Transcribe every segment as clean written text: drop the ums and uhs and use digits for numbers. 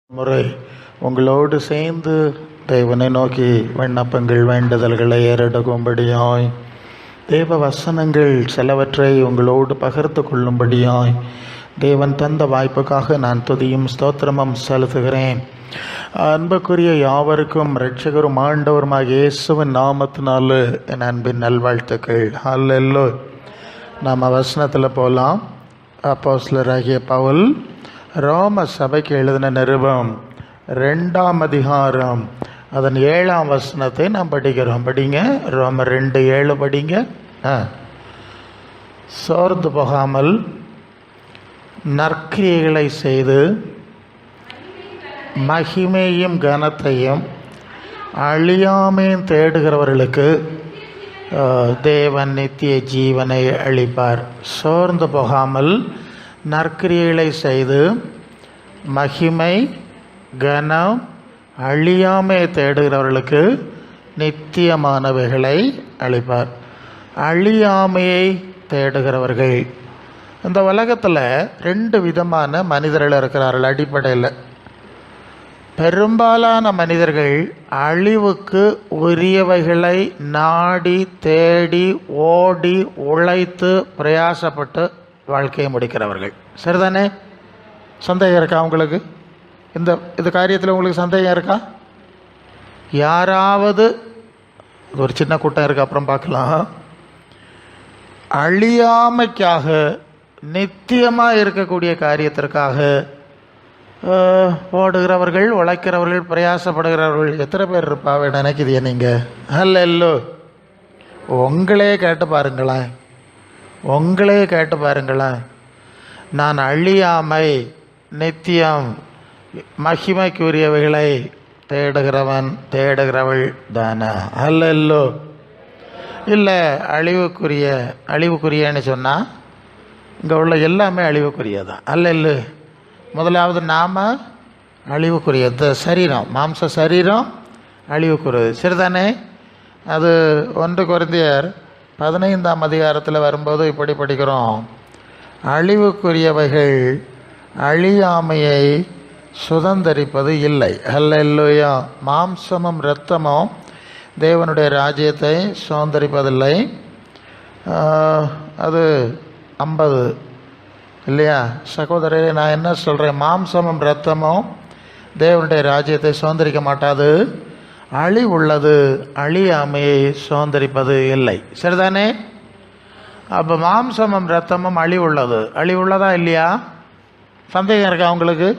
முறை உங்களோடு சேர்ந்து தேவனை நோக்கி விண்ணப்பங்கள் வேண்டுதல்களை ஏறெடுக்கும்படியாய் தேவ வசனங்கள் சிலவற்றை உங்களோடு பகிர்ந்து கொள்ளும்படியாய் தேவன் தந்த வாய்ப்புக்காக நான் துதியும் ஸ்தோத்திரமும் செலுத்துகிறேன். அன்புக்குரிய யாவருக்கும் இரட்சகரும் ஆண்டவருமாக இயேசுவின் நாமத்தினால என் அன்பின் நல்வாழ்த்துக்கள். அல்லேலூயா. நாம் வசனத்தில் போகலாம். அப்போஸ்தலராகிய பவுல் ரோம சபைக்கு எழுதின நிருபம் 2ஆம் அதிகாரம் அதன் 7ஆம் வசனத்தை நாம் படிக்கிறோம். படிங்க. ரோம 2:7 படிங்க. சோர்ந்து போகாமல் நற்கிரியைகளை செய்து மகிமையும் கனத்தையும் அழியாமையும் தேடுகிறவர்களுக்கு தேவன் நித்திய ஜீவனை அளிப்பார். சோர்ந்து போகாமல் நற்கிரியைகளை செய்து மகிமை கனம் அழியாமை தேடுகிறவர்களுக்கு நித்தியமானவைகளை அளிப்பார். அழியாமையை தேடுகிறவர்கள். இந்த உலகத்தில் 2 விதமான மனிதர்கள் இருக்கிறார்கள். அடிப்படையில் பெரும்பாலான மனிதர்கள் அழிவுக்கு உரியவைகளை நாடி தேடி ஓடி உழைத்து பிரயாசப்பட்டு வாழ்க்கையை முடிக்கிறவர்கள். சரிதானே? சந்தேகம் இருக்கா உங்களுக்கு? இந்த காரியத்தில் உங்களுக்கு சந்தேகம் இருக்கா? யாராவது ஒரு சின்ன கூட்டம் இருக்குது, அப்புறம் பார்க்கலாம். அழியாமைக்காக நித்தியமாக இருக்கக்கூடிய காரியத்திற்காக ஓடுகிறவர்கள், உழைக்கிறவர்கள், பிரயாசப்படுகிறவர்கள் எத்தனை பேர் இருப்பாவே நினைக்குதிய நீங்கள்? அல்ல, உங்களே கேட்டு பாருங்களேன். நான் அழியாமை நித்தியம் மகிமைக்குரியவைகளை தேடுகிறவள் தானே? அல்ல, இல்லை அழிவுக்குரியன்னு சொன்னால் இங்கே உள்ள எல்லாமே அழிவுக்குரியதான். அல்ல, முதலாவது நாம் அழிவுக்குரியது சரீரம், மாம்ச சரீரம் அழிவுக்குரியது. சரிதானே? அது 1 கொரிந்தியர் 15ஆம் அதிகாரத்தில் வரும்போது இப்படி படிக்கிறோம். அழிவுக்குரியவைகள் அழியாமையை சுதந்தரிப்பது இல்லை. அல்லேலூயா. மாம்சமும் இரத்தமும் தேவனுடைய ராஜ்யத்தை சுதந்தரிப்பதில்லை. அது 50 இல்லையா? சகோதரரே, நான் என்ன சொல்கிறேன்? மாம்சமும் இரத்தமும் தேவனுடைய ராஜ்யத்தை சுதந்திரிக்க மாட்டாது. அழிவுள்ளது அழியாமையை சுதந்திரிப்பது இல்லை. சரிதானே? அப்போ மாம்சமும் இரத்தமும் அழிவுள்ளதா இல்லையா? சந்தேகம் இருக்கா உங்களுக்கு?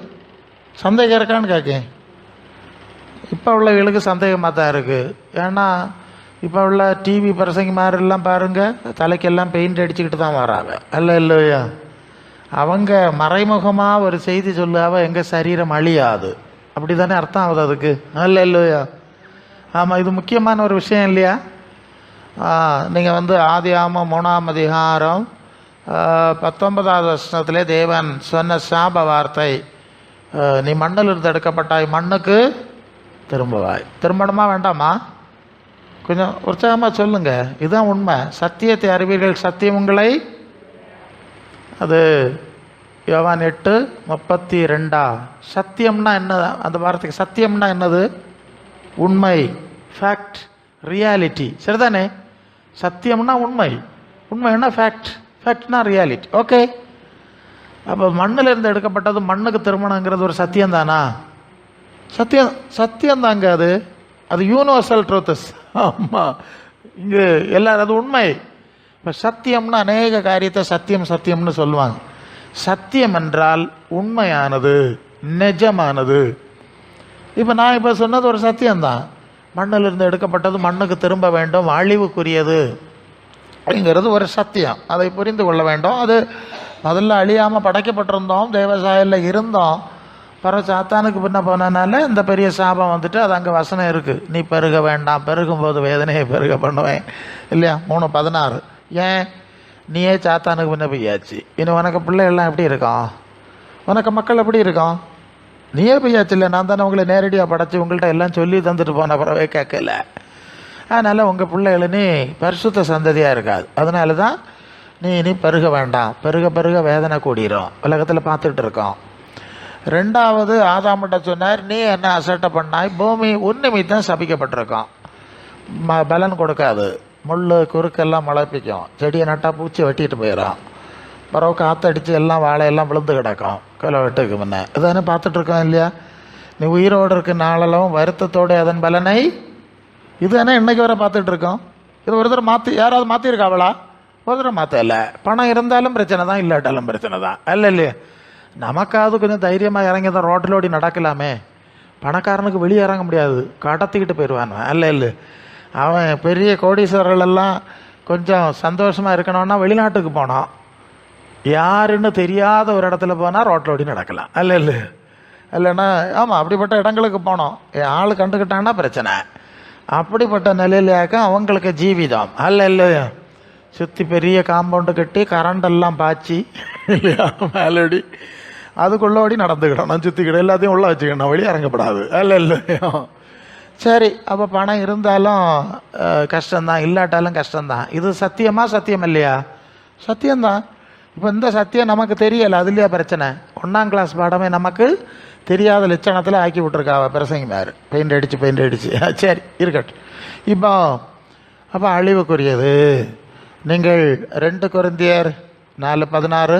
சந்தேகம் இருக்கான்னு கேட்கேன். இப்போ உள்ளவர்களுக்கு சந்தேகமாக தான் இருக்குது. ஏன்னா இப்போ உள்ள டிவி பிரசங்க மாதிரிலாம் பாருங்கள், தலைக்கெல்லாம் பெயிண்ட் அடிச்சுக்கிட்டு தான் வராங்க. இல்லையா? அவங்க மறைமுகமாக ஒரு செய்தி சொல்லாவ எங்கள் சரீரம் அழியாது, அப்படி தானே அர்த்தம் ஆகுது அதுக்கு? இல்லையா? ஆமாம், இது முக்கியமான ஒரு விஷயம் இல்லையா? நீங்கள் ஆதியாகமம் 3ஆம் அதிகாரம் 19வது வசனத்திலே தேவன் சொன்ன சாப வார்த்தை, நீ மண்ணில் இருந்து எடுக்கப்பட்டாய், மண்ணுக்கு திரும்புவாய். திரும்பணுமா வேண்டாமா? கொஞ்சம் உற்சாகமாக சொல்லுங்கள். இதுதான் உண்மை. சத்தியத்தை அறிவீர்கள், சத்தியம் உங்களை. அது யோவான் 8:32. சத்தியம்னா என்ன? அந்த வார்த்தைக்கு சத்தியம்னா என்னது? உண்மை, ஃபேக்ட், ரியாலிட்டி. சரிதானே? சத்தியம்னா உண்மை, உண்மைன்னா ஃபேக்ட், ஃபேக்ட்னா ரியாலிட்டி. ஓகே. அப்போ மண்ணில் இருந்து எடுக்கப்பட்டது மண்ணுக்கு திருமணங்கிறது ஒரு சத்தியம் தானா? சத்தியம்தாங்க. அது யூனிவர்சல் ட்ரூத்தஸ். ஆமாம், இங்கே எல்லாரும் அது உண்மை. இப்போ சத்தியம்னா அநேக காரியத்தை சத்தியம்னு சொல்லுவாங்க. சத்தியம் என்றால் உண்மையானது, நிஜமானது. இப்போ நான் இப்போ சொன்னது ஒரு சத்தியம்தான். மண்ணிலிருந்து எடுக்கப்பட்டது மண்ணுக்கு திரும்ப வேண்டும், அழிவுக்குரியது அப்படிங்கிறது ஒரு சத்தியம். அதை புரிந்து கொள்ள வேண்டும். அது முதல்ல அழியாமல் படைக்கப்பட்டிருந்தோம், தேவசாயலில் இருந்தோம். பிறகு சாத்தானுக்கு பின்ன போனதுனால இந்த பெரிய சாபம் வந்துட்டு அது அங்கே வசனம் இருக்குது, நீ பெருக வேண்டாம், பெருகும்போது வேதனையை பெருக பண்ணுவேன் இல்லையா? 3:16. ஏன்? நீயே சாத்தானுக்கு பின்ன போயாச்சு. இன்னும் உனக்கு பிள்ளைகள்லாம் எப்படி இருக்கான்? உனக்கு மக்கள் எப்படி இருக்கான்? நீயே போயாச்சு இல்லை? நான் தானே உங்களை நேரடியாக படைச்சி உங்கள்கிட்ட எல்லாம் சொல்லி தந்துட்டு போன பிறவே கேட்கல. அதனால் உங்கள் பிள்ளைகள் நீ பரிசுத்த சந்ததியாக இருக்காது. அதனால தான் நீ பெருக வேண்டாம், பெருக வேதனை கூடிரும். உலகத்தில் பார்த்துட்டு இருக்கோம். ரெண்டாவது ஆதாம்கிட்ட சொன்னார், நீ என்ன அசட்டை பண்ணாய், பூமி உன் நிமித்தம் சபிக்கப்பட்டிருக்கான், பலன் கொடுக்காது, முள் குறுக்கெல்லாம் முளைப்பிக்கும், செடியை நட்டால் பூச்சி வெட்டிட்டு போயிடும், பிறகு காற்றடிச்சு எல்லாம் வாழையெல்லாம் விழுந்து கிடக்கும் கிலோ வெட்டுக்கு முன்னே. இதானே பார்த்துட்ருக்கோம் இல்லையா? நீ உயிரோடு இருக்க நாளெல்லாம் வருத்தத்தோடு அதன் பலனை இதுதானே இன்றைக்கி வரை பார்த்துட்ருக்கோம். இது ஒரு தடவை யாராவது மாற்றிருக்காவளா? ஒரு தடவை மாற்றலை. பணம் இருந்தாலும் பிரச்சனை தான், இல்லாட்டாலும் பிரச்சனை தான், அல்ல இல்லையா? நமக்காவது கொஞ்சம் தைரியமாக இறங்கி தான் ரோட்டில் ஓடி நடக்கலாமே. பணக்காரனுக்கு வெளியே இறங்க முடியாது, கடத்திக்கிட்டு போயிடுவான், அல்ல இல்லை? அவன் பெரிய கோடீஸ்வரர்களெல்லாம் கொஞ்சம் சந்தோஷமாக இருக்கணும்னா வெளிநாட்டுக்கு போனான், யாருன்னு தெரியாத ஒரு இடத்துல போனால் ரோட்டில் ஓடி நடக்கலாம், அல்ல இல்லை? இல்லைன்னா ஆமாம், அப்படிப்பட்ட இடங்களுக்கு போனோம், ஆள் கண்டுக்கிட்டான்னா பிரச்சனை. அப்படிப்பட்ட நிலையிலேயாக்க அவங்களுக்கு ஜீவிதம், அல்ல இல்லையா? சுற்றி பெரிய காம்பவுண்டு கட்டி கரண்டெல்லாம் பாய்ச்சி இல்லையா மேலடி அதுக்குள்ளே ஓடி நடந்துக்கிடணும், சுற்றிக்கிட எல்லாத்தையும் உள்ளே வச்சுக்கணும், வெளியே இறங்கப்படாது, அல்ல இல்லையா? சரி, அப்போ பணம் இருந்தாலும் கஷ்டம்தான், இல்லாட்டாலும் கஷ்டம்தான். இது சத்தியமாக சத்தியம் இல்லையா? சத்தியம்தான். இப்போ இந்த சத்தியம் நமக்கு தெரியலை, அதுலையா பிரச்சனை? 1ஆம் கிளாஸ் பாடமே நமக்கு தெரியாத லட்சணத்தில் ஆக்கி விட்ருக்காவ பிரசங்க மேரு, பெயிண்ட் அடித்து சரி இருக்கட்டும். இப்போ அப்போ அழிவுக்குரியது. நீங்கள் 2 கொரிந்தியர் 4:16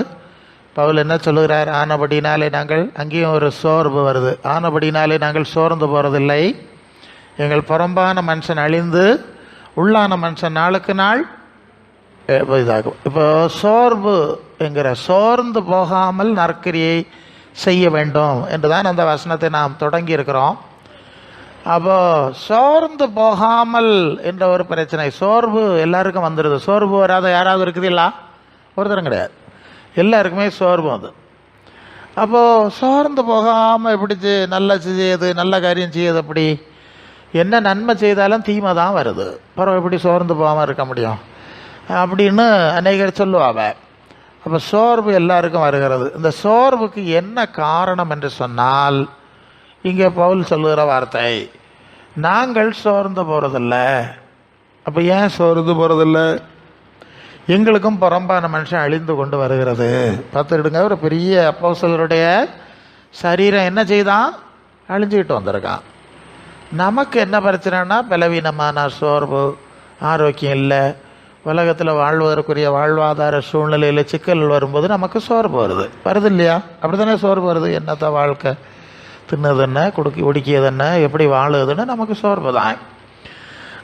பவுல் என்ன சொல்லுகிறார்? ஆனபடினாலே நாங்கள், அங்கேயும் ஒரு சோர்வு வருது, ஆனபடினாலே நாங்கள் சோர்ந்து போகிறதில்லை, எங்கள் புறம்பான மனுஷன் அழிந்து உள்ளான மனுஷன் நாளுக்கு நாள் இதாகும். இப்போ சோர்வு என்கிற சோர்ந்து போகாமல் நற்கிரியை செய்ய வேண்டும் என்று தான் அந்த வசனத்தை நாம் தொடங்கி இருக்கிறோம். அப்போ சோர்ந்து போகாமல் என்ற ஒரு பிரச்சனை, சோர்வு எல்லாருக்கும் வந்துடுது. சோர்வு வராத யாராவது இருக்குதுங்களா? ஒருத்தரும் கிடையாது, எல்லாருக்குமே சோர்வு அது. அப்போது சோர்ந்து போகாமல் எப்படி நல்ல செய்யுது, நல்ல காரியம் செய்யுது, அப்படி என்ன நன்மை செய்தாலும் தீமை தான் வருது, பிறகு எப்படி சோர்ந்து போகாமல் இருக்க முடியும் அப்படின்னு அநேகர் சொல்லுவாங்க. அப்போ சோர்வு எல்லாருக்கும் வருகிறது. இந்த சோர்வுக்கு என்ன காரணம் என்று சொன்னால், இங்கே பவுல் சொல்லுகிற வார்த்தை, நாங்கள் சோர்ந்து போகிறதில்ல. அப்போ ஏன் சோர்ந்து போகிறதில்ல? எங்களுக்கும் புறம்பான மனுஷன் அழிந்து கொண்டு வருகிறது. பார்த்துக்கிடுங்க, ஒரு பெரிய அப்போஸ்தலருடைய சரீரம் என்ன செய்தான்? அழிஞ்சிக்கிட்டு வந்திருக்கான். நமக்கு என்ன பிரச்சனைனா, பலவீனமான சோர்வு, ஆரோக்கியம் இல்லை, உலகத்தில் வாழ்வதற்குரிய வாழ்வாதார சூழ்நிலையில் சிக்கல் வரும்போது நமக்கு சோர்வு வருது இல்லையா? அப்படி தானே சோர்வு வருது. என்னத்த வாழ்க்கை, தின்னதுன்னு ஒடுக்கியதுன்னு, எப்படி வாழுதுன்னு நமக்கு சோர்வு தான்.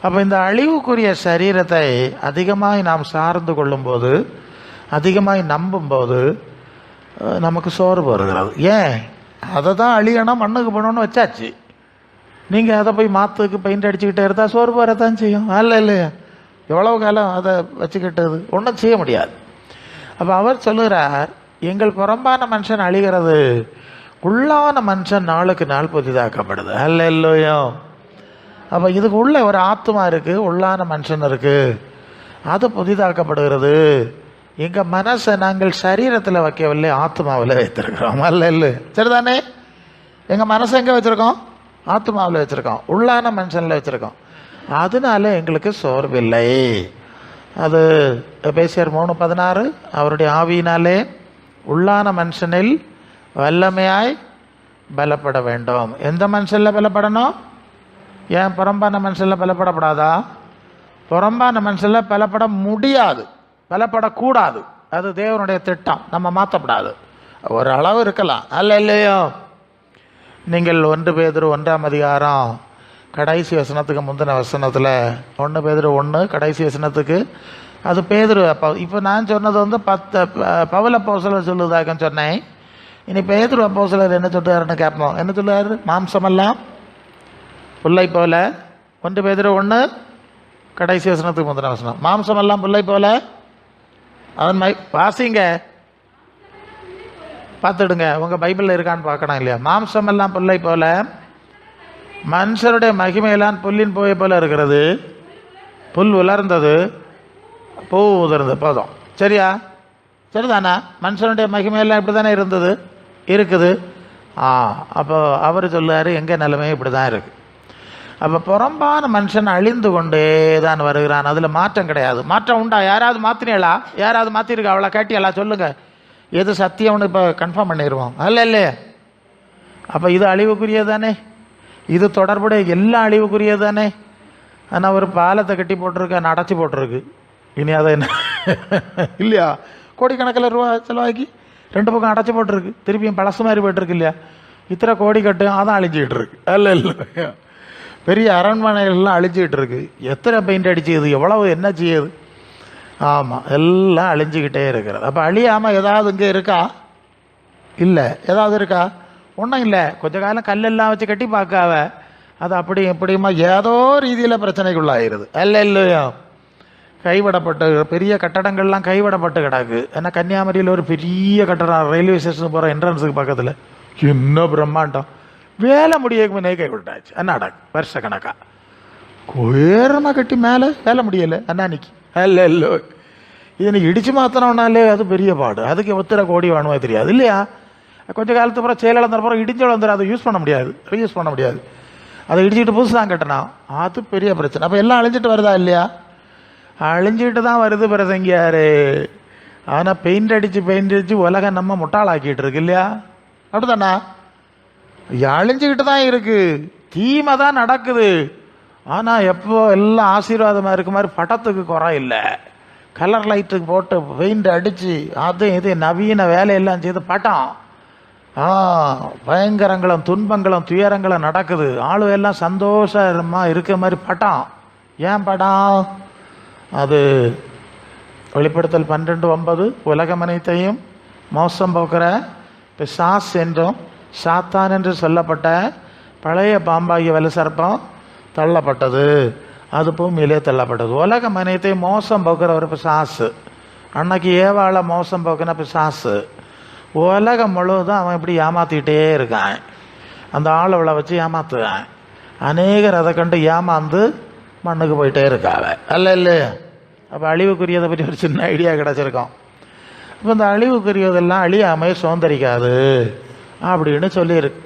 அப்போ இந்த அழிவுக்குரிய சரீரத்தை அதிகமாக நாம் சார்ந்து கொள்ளும்போது, அதிகமாக நம்பும்போது நமக்கு சோர்வு வருகிறது. ஏன்? அதை தான் அழியணும், மண்ணுக்கு போகணுன்னு வச்சாச்சு. நீங்கள் அதை போய் மாற்றுக்கு பெயிண்ட் அடிச்சுக்கிட்டே இருந்தால் சோர்வு வரத்தான் செய்யும், அல்ல இல்லையா? எவ்வளவு காலம் அதை வச்சுக்கிட்டது? ஒன்றும் செய்ய முடியாது. அப்போ அவர் சொல்லுகிறார், எங்கள் புறம்பான மனுஷன் அழிகிறது, உள்ளான மனுஷன் நாளுக்கு நாள் புதிதாக்கப்படுது, அல்ல இல்லையோ? அப்போ இதுக்கு உள்ள ஒரு ஆத்மா இருக்குது, உள்ளான மனுஷன் இருக்குது, அது புதிதாக்கப்படுகிறது. எங்கள் மனசை நாங்கள் சரீரத்தில் வைக்கவில்லை, ஆத்மாவில் வைத்திருக்கிறோம், அல்ல இல்லை? சரிதானே? எங்கள் மனசை எங்கே வச்சுருக்கோம்? ஆத்மாவில் வச்சுருக்கோம், உள்ளான மனுஷனில் வச்சுருக்கோம். அதனால எங்களுக்கு சோர்வில்லை. அது எபேசியர் 3:16, அவருடைய ஆவியினாலே உள்ளான மனுஷனில் வல்லமையாய் பலப்பட வேண்டும். எந்த மனுஷனில் பலப்படணும்? ஏன் புறம்பான மனுஷனில் பலப்படப்படாதா? புறம்பான மனுஷனில் பலப்பட முடியாது, பலப்படக்கூடாது. அது தேவனுடைய திட்டம், நம்ம மாற்றப்படாது. ஒரு அளவு இருக்கலாம், அல்ல இல்லையோ? நீங்கள் 1 பேதுரு 1ஆம் அதிகாரம் கடைசி வசனத்துக்கு முந்தின வசனத்தில் 1 பேதுரு 1 கடைசி வசனத்துக்கு, அது பேதுரு அப்போ, இப்போ நான் சொன்னது வந்து 10 பவுல் அப்போஸ்தலர் சொல்லுதாக்கன்னு சொன்னேன். இனி பேதுரு அப்போஸ்தலர் என்ன சொல்கிறாருன்னு கேட்போம். என்ன சொல்லுவார்? மாம்சமெல்லாம் புல்லை போல, 1 பேதுரு 1 கடைசி வசனத்துக்கு முந்தின வசனம், மாம்சமெல்லாம் புல்லை போல, அதன் வாசிங்க, பார்த்துடுங்க, உங்கள் பைபிளில் இருக்கான்னு பார்க்கணும் இல்லையா? மாம்சமெல்லாம் புல்லை போல, மனுஷருடைய மகிமையெல்லாம் புல்லின் போய் போல இருக்கிறது, புல் உலர்ந்தது, பூ உதிர்ந்தது, போதும். சரியா? சரிதானா? மனுஷனுடைய மகிமையெல்லாம் இப்படி தானே இருக்குது. அப்போ அவர் சொல்லுவார், எங்கள் நிலைமையும் இப்படி தான் இருக்குது. அப்போ புறம்பான மனுஷன் அழிந்து கொண்டே தான் வருகிறான், அதில் மாற்றம் கிடையாது. மாற்றம் உண்டா? யாராவது மாற்றினீங்களா? யாராவது மாற்றிருக்கா? அவளை கேட்டியலா? சொல்லுங்கள், எது சத்தியம்னு இப்போ கன்ஃபார்ம் பண்ணிடுவோம், அல்ல இல்லையே? அப்போ இது அழிவுக்குரியது தானே, இது தொடர்புடைய எல்லாம் அழிவுக்குரியது தானே. ஆனால் ஒரு பாலத்தை கட்டி போட்டிருக்கு, ஆனால் அடைச்சி போட்டிருக்கு, இனி அதை என்ன இல்லையா, கோடிக்கணக்கில் ரூபா செலவாக்கி 2 பக்கம் அடைச்சி போட்டிருக்கு, திருப்பியும் பழசு மாதிரி போய்ட்டுருக்கு இல்லையா. இத்தனை கோடி கட்டு அதான் அழிஞ்சிக்கிட்டு இருக்கு. இல்லை பெரிய அரண்மனைகள்லாம் அழிஞ்சிக்கிட்டு இருக்கு. எத்தனை பெயிண்ட் அடிச்சுது, எவ்வளவு என்ன செய்யுது. ஆமாம், எல்லாம் அழிஞ்சிக்கிட்டே இருக்கிறது. அப்போ அழியாமல் ஏதாவது இங்கே இருக்கா? இல்லை. ஏதாவது இருக்கா? ஒன்றும் இல்லை. கொஞ்ச காலம் கல்லெல்லாம் வச்சு கட்டி பார்க்காவ, அது அப்படி எப்படியுமா ஏதோ ரீதியில் பிரச்சனைக்குள்ளாயிருது. இல்லையா, கைவிடப்பட்டு பெரிய கட்டடங்கள்லாம் கைவிடப்பட்டு கிடக்கு. ஏன்னா கன்னியாகுமரியில் ஒரு பெரிய கட்டடம் ரயில்வே ஸ்டேஷனுக்கு போகிற என்ட்ரன்ஸுக்கு பக்கத்தில் என்ன பிரம்மாண்டம், வேலை முடியக்கு முன்னே கைவிட்டாச்சு. அண்ணாடா வருஷ கணக்கா உயரமாக கட்டி மேலே வேலை முடியலை அண்ணானிக்கு. இல்லை இதனை இடித்து மாற்றினோம்னாலே அது பெரிய பாடு. அதுக்கு ஒத்தரை கோடி வேணுமா தெரியாது இல்லையா. கொஞ்ச காலத்து அப்புறம் செயலிழந்தப்புறம் இடிஞ்சு வந்துடும், அதை யூஸ் பண்ண முடியாது, ரீயூஸ் பண்ண முடியாது. அதை இடிச்சுட்டு புதுசு தான் கட்டணும், அது பெரிய பிரச்சனை. அப்போ எல்லாம் அழிஞ்சிட்டு வருதா இல்லையா? அழிஞ்சிட்டு தான் வருது பிரசங்கியாரு. ஆனால் பெயிண்ட் அடித்து உலகம் நம்ம முட்டாளாக்கிட்டு இருக்கு இல்லையா. அப்படித்தானா? அழிஞ்சிக்கிட்டு தான் இருக்கு, தீமை தான் நடக்குது. ஆனால் எப்போ எல்லாம் ஆசீர்வாதமாக இருக்க மாதிரி படத்துக்கு குறை இல்லை. கலர் லைட்டுக்கு போட்டு பெயிண்ட் அடித்து அது இது நவீன வேலையெல்லாம் செய்து பட்டம் பயங்கரங்களும் துன்பங்களும் துயரங்களும் நடக்குது. ஆளுவெல்லாம் சந்தோஷமாக இருக்க மாதிரி பட்டம். ஏன் படம்? அது வெளிப்படுத்தல் 12:9 உலகம் அனைத்தையும் மோசம் போக்குற பிசாஸ் என்றும் சாத்தான் என்று சொல்லப்பட்ட பழைய பாம்பாகிய வலுசர்ப்பம் தள்ளப்பட்டது, அது பூமியிலே தள்ளப்பட்டது. உலகம் அனைத்தையும் மோசம் போக்குற ஒரு பிசாசு. அன்னைக்கு ஏவாளை மோசம் போக்குன பிசாசு. உலகம் முழுவதும் அவன் இப்படி ஏமாற்றிக்கிட்டே இருக்கான். அந்த ஆளவளை வச்சு ஏமாத்துவான். அநேகர் அதை கண்டு ஏமாந்து மண்ணுக்கு போயிட்டே இருக்காவ. இல்லையா? அப்போ அழிவுக்குரியதை பற்றி ஒரு சின்ன ஐடியா கிடச்சிருக்கோம். இப்போ இந்த அழிவுக்குரியதெல்லாம் அழியாமல் சுதந்திரிக்காது அப்படின்னு சொல்லியிருக்கு.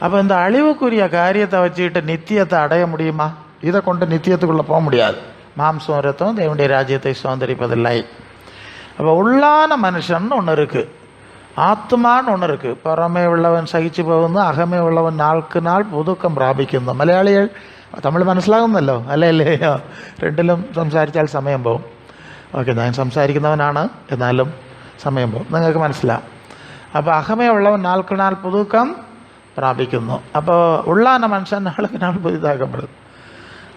அப்போ இந்த அழிவுக்குரிய காரியத்தை வச்சுக்கிட்டு நித்தியத்தை அடைய முடியுமா? இதை கொண்டு நித்தியத்துக்குள்ளே போக முடியாது. மாம்சம் ரத்தம் தேவனுடைய ராஜ்யத்தை சுதந்திரிப்பதில்லை. அப்போ உள்ளான மனுஷன் ஒன்று இருக்குது, ஆத்மான்னு ஒன்று இருக்குது. புறமே உள்ளவன் சகிச்சு പോകുന്നു, അകമേ உள்ளவன் നാൾക്ക് നാൾ പുതുക്കം പ്രാപിക്കുന്നു. മലയാളികൾ തമിഴ് മനസ്സിലാകുന്നല്ലോ അല്ലയോ? രണ്ടിലും സംസാരിച്ചാൽ സമയം പോകും. ഓക്കെ, ഞാൻ സംസാരിക്കുന്നവനാണ്, എന്നാലും സമയം പോകും, നിങ്ങൾക്ക് മനസ്സിലാവും. അപ്പോൾ അകമേ உள்ளவன் നാൾക്ക് നാൾ പുതുക്കം പ്രാപിക്കുന്നു. അപ്പോൾ உள்ளான மனுஷன் நாளுக்கு நாள் புதிதாக்கப்படுது.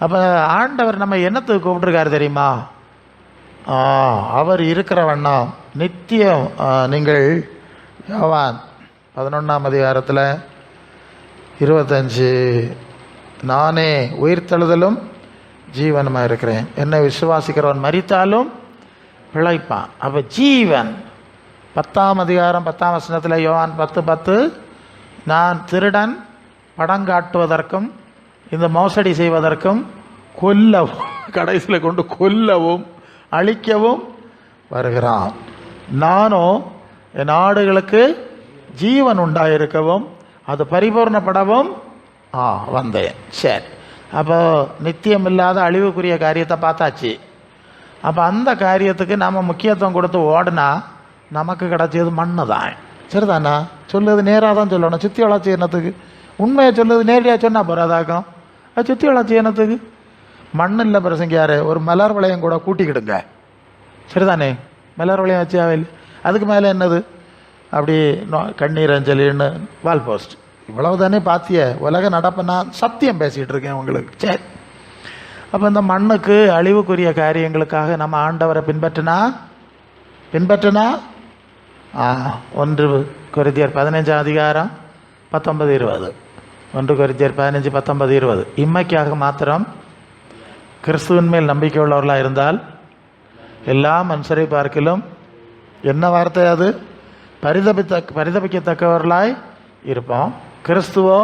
அப்போ ஆண்டவர் நம்ம என்னத்துக்கு கூப்பிட்டுருக்காரு தெரியுமா? அவர் இருக்கிற வண்ணம் நித்தியம். நீங்கள் யோவான் 11:25 நானே உயிர்த்தெழுதலும் ஜீவனுமாக இருக்கிறேன், என்னை விசுவாசிக்கிறவன் மரித்தாலும் பிழைப்பான். அப்போ ஜீவன் 10:10 யோவான் 10:10 நான் திருடன் படங்காட்டுவதற்கும் இந்த மோசடி செய்வதற்கும் கொல்லவும் கடைசியில் கொண்டு கொல்லவும் அழிக்கவும் வருகிறான். நானும் என் ஆடுகளுக்கு ஜீவன் உண்டாயிருக்கவும் அது பரிபூர்ணப்படவும் வந்தேன். சரி, அப்போ நித்தியம் இல்லாத அழிவுக்குரிய காரியத்தை பார்த்தாச்சு. அப்போ அந்த காரியத்துக்கு நம்ம முக்கியத்துவம் கொடுத்து ஓடினா நமக்கு கிடச்சது மண்ணு தான். சரிதானா? சொல்லுது நேராக தான் சொல்லணும். சுற்றி வளர்ச்சி என்னத்துக்கு? உண்மையை சொல்லுது நேரடியாக சொன்னால் போகிறாதாக்கும். அது சுற்றி வளர்ச்சி என்னத்துக்கு? மண் இல்லை பிரசங்கியாரு, ஒரு மலர் வளையம் கூட கூட்டிக்கிடுங்க. சரிதானே? மலர் வளையம் வச்சு ஆவையில் அதுக்கு மேலே என்னது? அப்படி கண்ணீர் அஞ்சலின்னு வால் போஸ்ட், இவ்வளவு தானே பாத்திய உலக நடப்ப. நான் சத்தியம் பேசிகிட்டு இருக்கேன் உங்களுக்கு. சரி, அப்போ இந்த மண்ணுக்கு அழிவுக்குரிய காரியங்களுக்காக நம்ம ஆண்டவரை பின்பற்றினா 1 கொரிந்தியர் 15:19-20 1 கொரிந்தியர் 15:19-20 இம்மைக்காக மாத்திரம் கிறிஸ்துவின் மேல் நம்பிக்கை உள்ளவர்களாக இருந்தால் எல்லா மனுஷரை பார்க்கிலும் என்ன வார்த்தை அது? பரிதபிக்கத்தக்கவர்களாய் இருப்போம். கிறிஸ்துவோ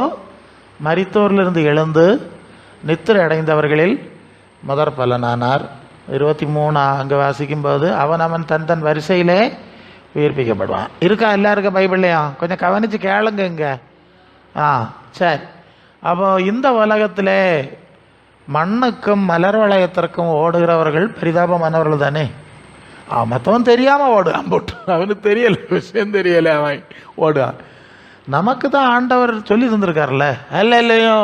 மரித்தோரிலிருந்து எழுந்து நித்திரை அடைந்தவர்களில் முதற் பலனானார். 23 அங்கே வாசிக்கும்போது அவன் தன் வரிசையிலே உயிர்ப்பிக்கப்படுவான். இருக்கா எல்லாருக்கும் பைபிள்லையும்? கொஞ்சம் கவனித்து கேளுங்க இங்கே. சரி, அப்போ இந்த உலகத்திலே மண்ணுக்கும் மலர் வளையத்திற்கும் ஓடுகிறவர்கள் பரிதாபமானவர்கள் தானே. மற்றவன் தெரியாமல் ஓடுவான் போட்டு, அவனுக்கு தெரியலை, விஷயம் தெரியலை, அவன் ஓடுவான். நமக்கு தான் ஆண்டவர் சொல்லி தந்திருக்கார்ல, அல்ல இல்லையோ?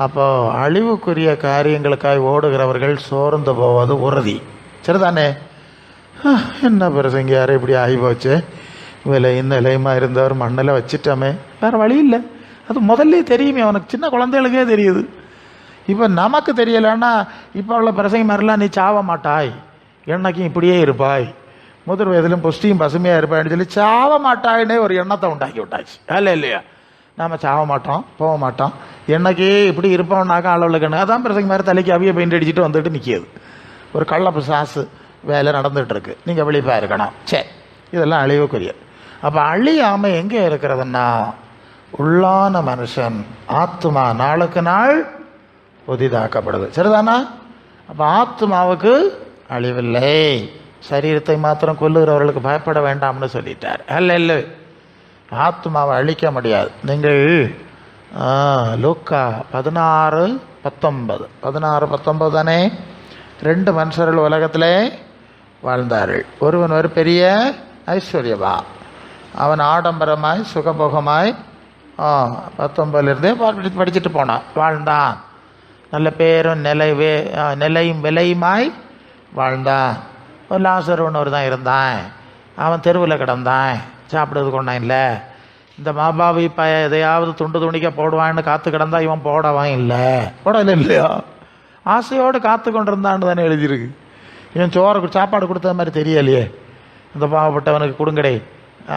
அப்போ அழிவுக்குரிய காரியங்களுக்காய் ஓடுகிறவர்கள் சோர்ந்து போவது உறுதி. சரிதானே? என்ன பிரசங்க யாரும் இப்படி ஆகி போச்சு, விலையும் நிலையுமா இருந்தவர் மண்ணில் வச்சிட்டோமே, வேறு வழி இல்லை. அது முதல்ல தெரியுமே, அவனுக்கு சின்ன குழந்தைகளுக்கே தெரியுது. இப்போ நமக்கு தெரியலைன்னா இப்போ உள்ள பிரசங்க மாதிரிலாம் நீ சாவ மாட்டாய், என்னைக்கும் இப்படியே இருப்பாய், முதல் வயதிலும் புஷ்டியும் பசுமையாக இருப்பாய்ன்னு சொல்லி சாவ மாட்டாயின்னே ஒரு எண்ணத்தை உண்டாக்கி விட்டாச்சு. அல்ல இல்லையா? நாம் சாவ மாட்டோம், போக மாட்டோம், என்னைக்கே இப்படி இருப்போம்னாக்கா அளவில் கண்ணு. அதான் பிரசங்க மாதிரி தலைக்கு அவிய பெயிண்ட் அடிச்சுட்டு வந்துட்டு நிற்கிது. ஒரு கள்ளப்பு சாசு வேலை நடந்துகிட்டு இருக்கு, நீங்கள் விழிப்பாக இருக்கணும். சரி, இதெல்லாம் அழிவுக்குரிய. அப்போ அழியாமல் எங்கே இருக்கிறதுன்னா உள்ளான மனுஷன் ஆத்மா நாளுக்கு நாள் புதிதாக்கப்படுது. சரிதானா? அப்போ ஆத்மாவுக்கு அழிவில்லை. சரீரத்தை மாத்திரம் கொல்லுகிறவர்களுக்கு பயப்பட வேண்டாம்னு சொல்லிட்டார். அல்ல இல்லை, ஆத்மாவை அழிக்க முடியாது. நீங்கள் லூக்கா 16:19 தானே? 2 மனுஷர்கள் உலகத்திலே வாழ்ந்தார்கள். ஒருவன் ஒரு பெரிய ஐஸ்வர்யவா, அவன் ஆடம்பரமாய் சுகபோகமாய் 19 படிச்சுட்டு போனான், வாழ்ந்தான், நல்ல பேரும் நிலையும் விலையுமாய் வாழ்ந்தான். ஒரு லாசருன்னு ஒரு தான் இருந்தான், அவன் தெருவில் கிடந்தான், சாப்பிடுறது கொண்டான் இல்லை. இந்த மாபாவி எதையாவது துண்டு துணிக்க போடுவான்னு காத்து கிடந்தா இவன் போடவான் இல்லை, போடல இல்லையா? ஆசையோடு காத்து கொண்டிருந்தான்னு தானே எழுதியிருக்கு. இவன் சோறு சாப்பாடு கொடுத்த மாதிரி தெரியலையே. இந்த பாவப்பட்டவனுக்கு கொடுங்கடே,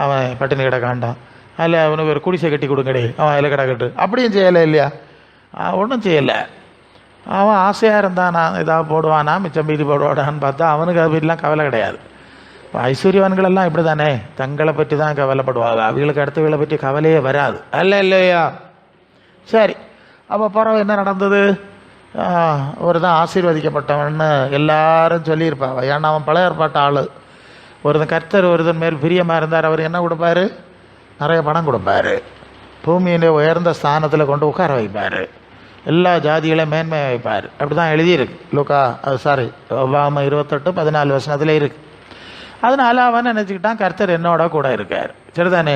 அவன் பட்டினி கிடக்காண்டான், அதில் அவனுக்கு ஒரு குடிசை கட்டி கொடுங்கடே, அவன் அதில் கிடக்கட்டு, அப்படியும் செய்யலை இல்லையா? ஒன்றும் செய்யலை. அவன் ஆசையாக இருந்தான், நான் ஏதாவது போடுவானா, மிச்சம் மீதி போடுவாடான்னு பார்த்தா அவனுக்கு அது பற்றிலாம் கவலை கிடையாது. ஐஸ்வர்யவான்களெல்லாம் இப்படி தானே, தங்களை பற்றி தான் கவலைப்படுவாங்க, அவங்களுக்கு அடுத்தவங்களை பற்றி கவலையே வராது. அல்ல இல்லையா? சரி, அப்போ பிறகு என்ன நடந்தது? ஒரு தான் ஆசீர்வதிக்கப்பட்டவன்னு எல்லாரும் சொல்லியிருப்பாங்க. ஏன்னா அவன் பழைய ஏற்பாட்டு ஆள். ஒருத்தன் கர்த்தர் ஒருத்தன் மேல் பிரியமாக இருந்தார், அவர் என்ன கொடுப்பாரு? நிறைய பணம் கொடுப்பாரு, பூமியிலே உயர்ந்த ஸ்தானத்தில் கொண்டு உட்கார வைப்பார், எல்லா ஜாதிகளையும் மேன்மையை வைப்பார். அப்படி தான் எழுதியிருக்கு லூக்கா ஒபாமா 28:14 இருக்குது. அதனால அவன் நினச்சிக்கிட்டான் கர்த்தர் என்னோட கூட இருக்கார். சரிதானே?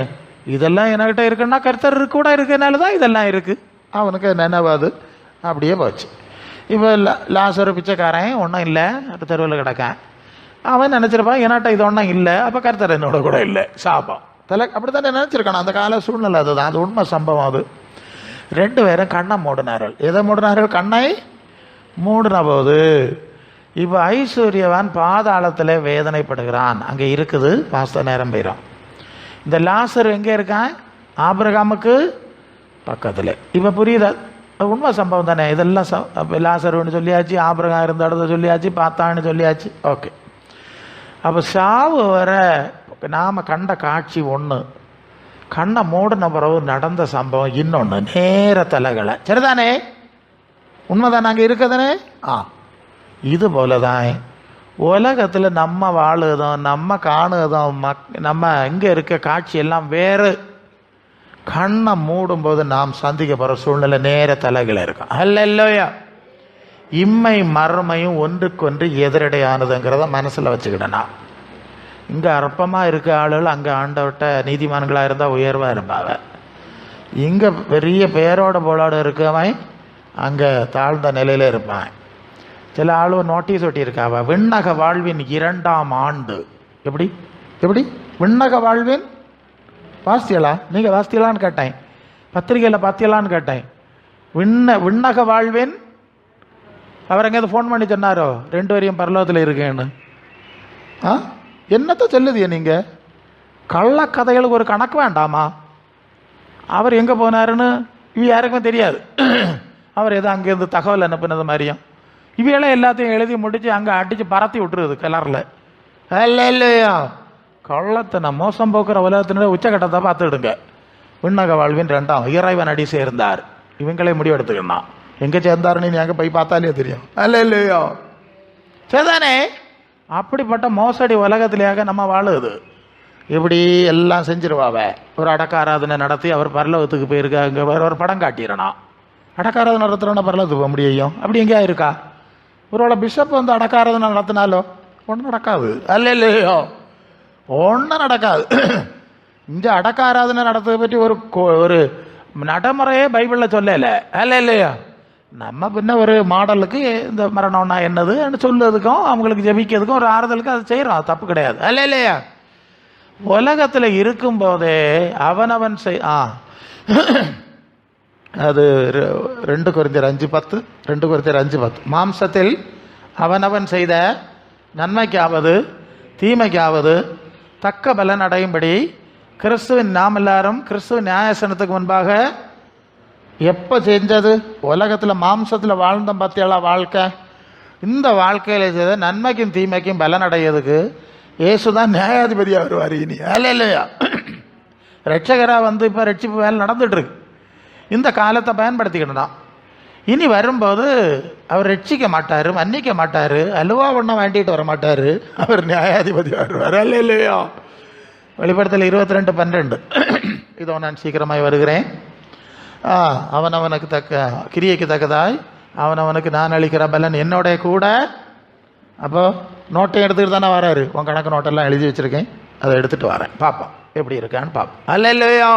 இதெல்லாம் என்கிட்ட இருக்குன்னா கர்த்தர் கூட இருக்கனால தான் இதெல்லாம் இருக்குது. அவனுக்கு நினைவாது, அப்படியே போச்சு. இப்போ லாசரு பிச்சைக்காரன் ஒன்றும் இல்லை, தெருவில் கிடக்கான். அவன் நினச்சிருப்பான் என்கிட்ட இது ஒன்றும் இல்லை, அப்போ கர்த்தர் என்னோட கூட இல்லை, சாபம் அப்படி தானே நினச்சிருக்கான். அந்த கால சூழ்நிலை அதுதான், அது உண்மை சம்பவம். அது 2 பேரும் கண்ணை மூடினார்கள். எதை மூடினார்கள்? கண்ணை மூடின போது இப்போ ஐஸ்வர்யவான் பாதாளத்தில் வேதனைப்படுகிறான். அங்கே இருக்குது, பாஸ்த நேரம் போயிடும். இந்த லாசர் எங்கே இருக்கான்? ஆபிரகாமுக்கு பக்கத்தில். இப்போ புரியுதா? உண்மை சம்பவம் தானே இதெல்லாம். லாசருன்னு சொல்லியாச்சு, ஆபிரகாம் இருந்த இடத்த சொல்லியாச்சு, பார்த்தான்னு சொல்லியாச்சு. ஓகே, அப்போ சாவு வர நாம் கண்ட காட்சி ஒன்று, கண்ணை மூடின பிறகு நடந்த சம்பவம் இன்னொன்று, நேர தலைகளை. சரிதானே? உண்மைதான், நாங்கள் இருக்கதானே. இது போல தான் உலகத்தில் நம்ம வாழுதும் நம்ம காணுதும் நம்ம இங்கே இருக்க காட்சி எல்லாம் வேறு. கண்ணை மூடும்போது நாம் சந்திக்க போகிற சூழ்நிலை நேர தலைகளை இருக்கும். அல்ல இல்லையா? இம்மை மறுமையும் ஒன்றுக்கொன்று எதிரடையானதுங்கிறத மனசில் வச்சுக்கிட்டேன்னா, இங்கே அற்பமாக இருக்க ஆளுகள் அங்கே ஆண்டவட்ட நீதிமான்களாக இருந்தால் உயர்வாக இருப்பாங்க. இங்கே பெரிய பேரோட போலோட இருக்கவன் அங்கே தாழ்ந்த நிலையில் இருப்பான். சில ஆளுவ நோட்டீஸ் ஒட்டியிருக்காவ, விண்ணக வாழ்வின் 2ஆம் ஆண்டு. எப்படி எப்படி விண்ணக வாழ்வின் வாஸ்தியலா? நீங்கள் வாஸ்தியலான்னு கேட்டேன், பத்திரிகையில் பார்த்தியலான்னு கேட்டேன். விண்ணக வாழ்வின் அவர் எங்கேயாவது ஃபோன் பண்ணி சொன்னாரோ 2 வரையும் பரலோகத்தில் இருக்கேன்னு? என்னத்தை சொல்லுதிய நீங்கள்? கள்ளக்கதைகளுக்கு ஒரு கணக்கு வேண்டாமா? அவர் எங்கே போனாருன்னு இவ யாருக்கும் தெரியாது. அவர் ஏதோ அங்கேருந்து தகவல் அனுப்புனது மாதிரியும் இவையெல்லாம் எல்லாத்தையும் எழுதி முடித்து அங்கே அடித்து பரத்தி விட்டுருது கலரில். அல்ல இல்லையா? கள்ளத்தை மோசம் போக்குற உலகத்தினுடைய உச்சகட்டத்தை பார்த்துடுங்க. விண்ணக வாழ்வின் 2ஆம் இறைவன் அடி சேர்ந்தார். இவங்களே முடிவெடுத்துக்கணும் எங்கே சேர்ந்தாருன்னு நீ அங்கே போய் பார்த்தாலே தெரியும். அல்ல இல்லையோ? சரிதானே? அப்படிப்பட்ட மோசடி உலகத்திலேயாக நம்ம வாழுது. இப்படி எல்லாம் செஞ்சிருவாவ. ஒரு அடக்க ஆராதனை நடத்தி அவர் பரலோகத்துக்கு போயிருக்காங்க, ஒரு படம் காட்டிடணும். அடக்க ஆராதனை நடத்துகிறோன்னா பரலோகத்துக்கு போக முடியும்? அப்படி எங்கேயா இருக்கா? ஒருவேளை பிஷப் வந்து அடக்க ஆராதனை நடத்தினாலோ ஒன்றும் நடக்காது. அல்ல இல்லையோ? ஒன்றும் நடக்காது. இந்த அடக்க ஆராதனை நடத்துறதை பற்றி ஒரு நடைமுறையே பைபிளில் சொல்லலை இல்லையா? நம்ம பின்ன ஒரு மாடலுக்கு இந்த மரணம்னா என்னதுன்னு சொல்லுறதுக்கும் அவங்களுக்கு ஜெபிக்கிறதுக்கும் ஒரு ஆறுதலுக்கும் அதை செய்கிறோம், அது தப்பு கிடையாது இல்லையா? உலகத்தில் இருக்கும்போதே அவனவன் அது 2 கொரிந்தியர் 5:10 2 கொரிந்தியர் 5:10 மாம்சத்தில் அவனவன் செய்த நன்மைக்காவது தீமைக்காவது தக்க பலன் அடையும்படி கிறிஸ்துவின் நாம் எல்லாரும் கிறிஸ்துவின் நியாயாசனத்துக்கு முன்பாக எப்போ செஞ்சது? உலகத்தில் மாம்சத்தில் வாழ்ந்த பார்த்தியாளா வாழ்க்கை? இந்த வாழ்க்கையில் செய்த நன்மைக்கும் தீமைக்கும் பலன் அடையிறதுக்கு இயேசு தான் நியாயாதிபதியாக வருவார் இனி இல்லையா? ரட்சகராக இப்போ ரட்சிப்பு வேலை நடந்துகிட்ருக்கு. இந்த காலத்தை பயன்படுத்திக்கிட்டு இனி வரும்போது அவர் ரட்சிக்க மாட்டார், மன்னிக்க மாட்டார், அலுவா ஒன்றை வேண்டிட்டு வர மாட்டார், அவர் நியாயாதிபதியாக வருவார் இல்லையா? வெளிப்படுத்தல் 22:12 இதோ நான் சீக்கிரமாய் வருகிறேன். அவனவனுக்கு தக்க கிரியைக்கு தக்கதாய் அவனவனுக்கு நான் அளிக்கிற பலன் என்னோட கூட. அப்போ நோட்டை எடுத்துக்கிட்டு தானே வராரு. உன் கணக்கு நோட்டெல்லாம் எழுதி வச்சுருக்கேன், அதை எடுத்துகிட்டு வரேன், பார்ப்போம் எப்படி இருக்கான்னு பார்ப்போம் இல்லையோ?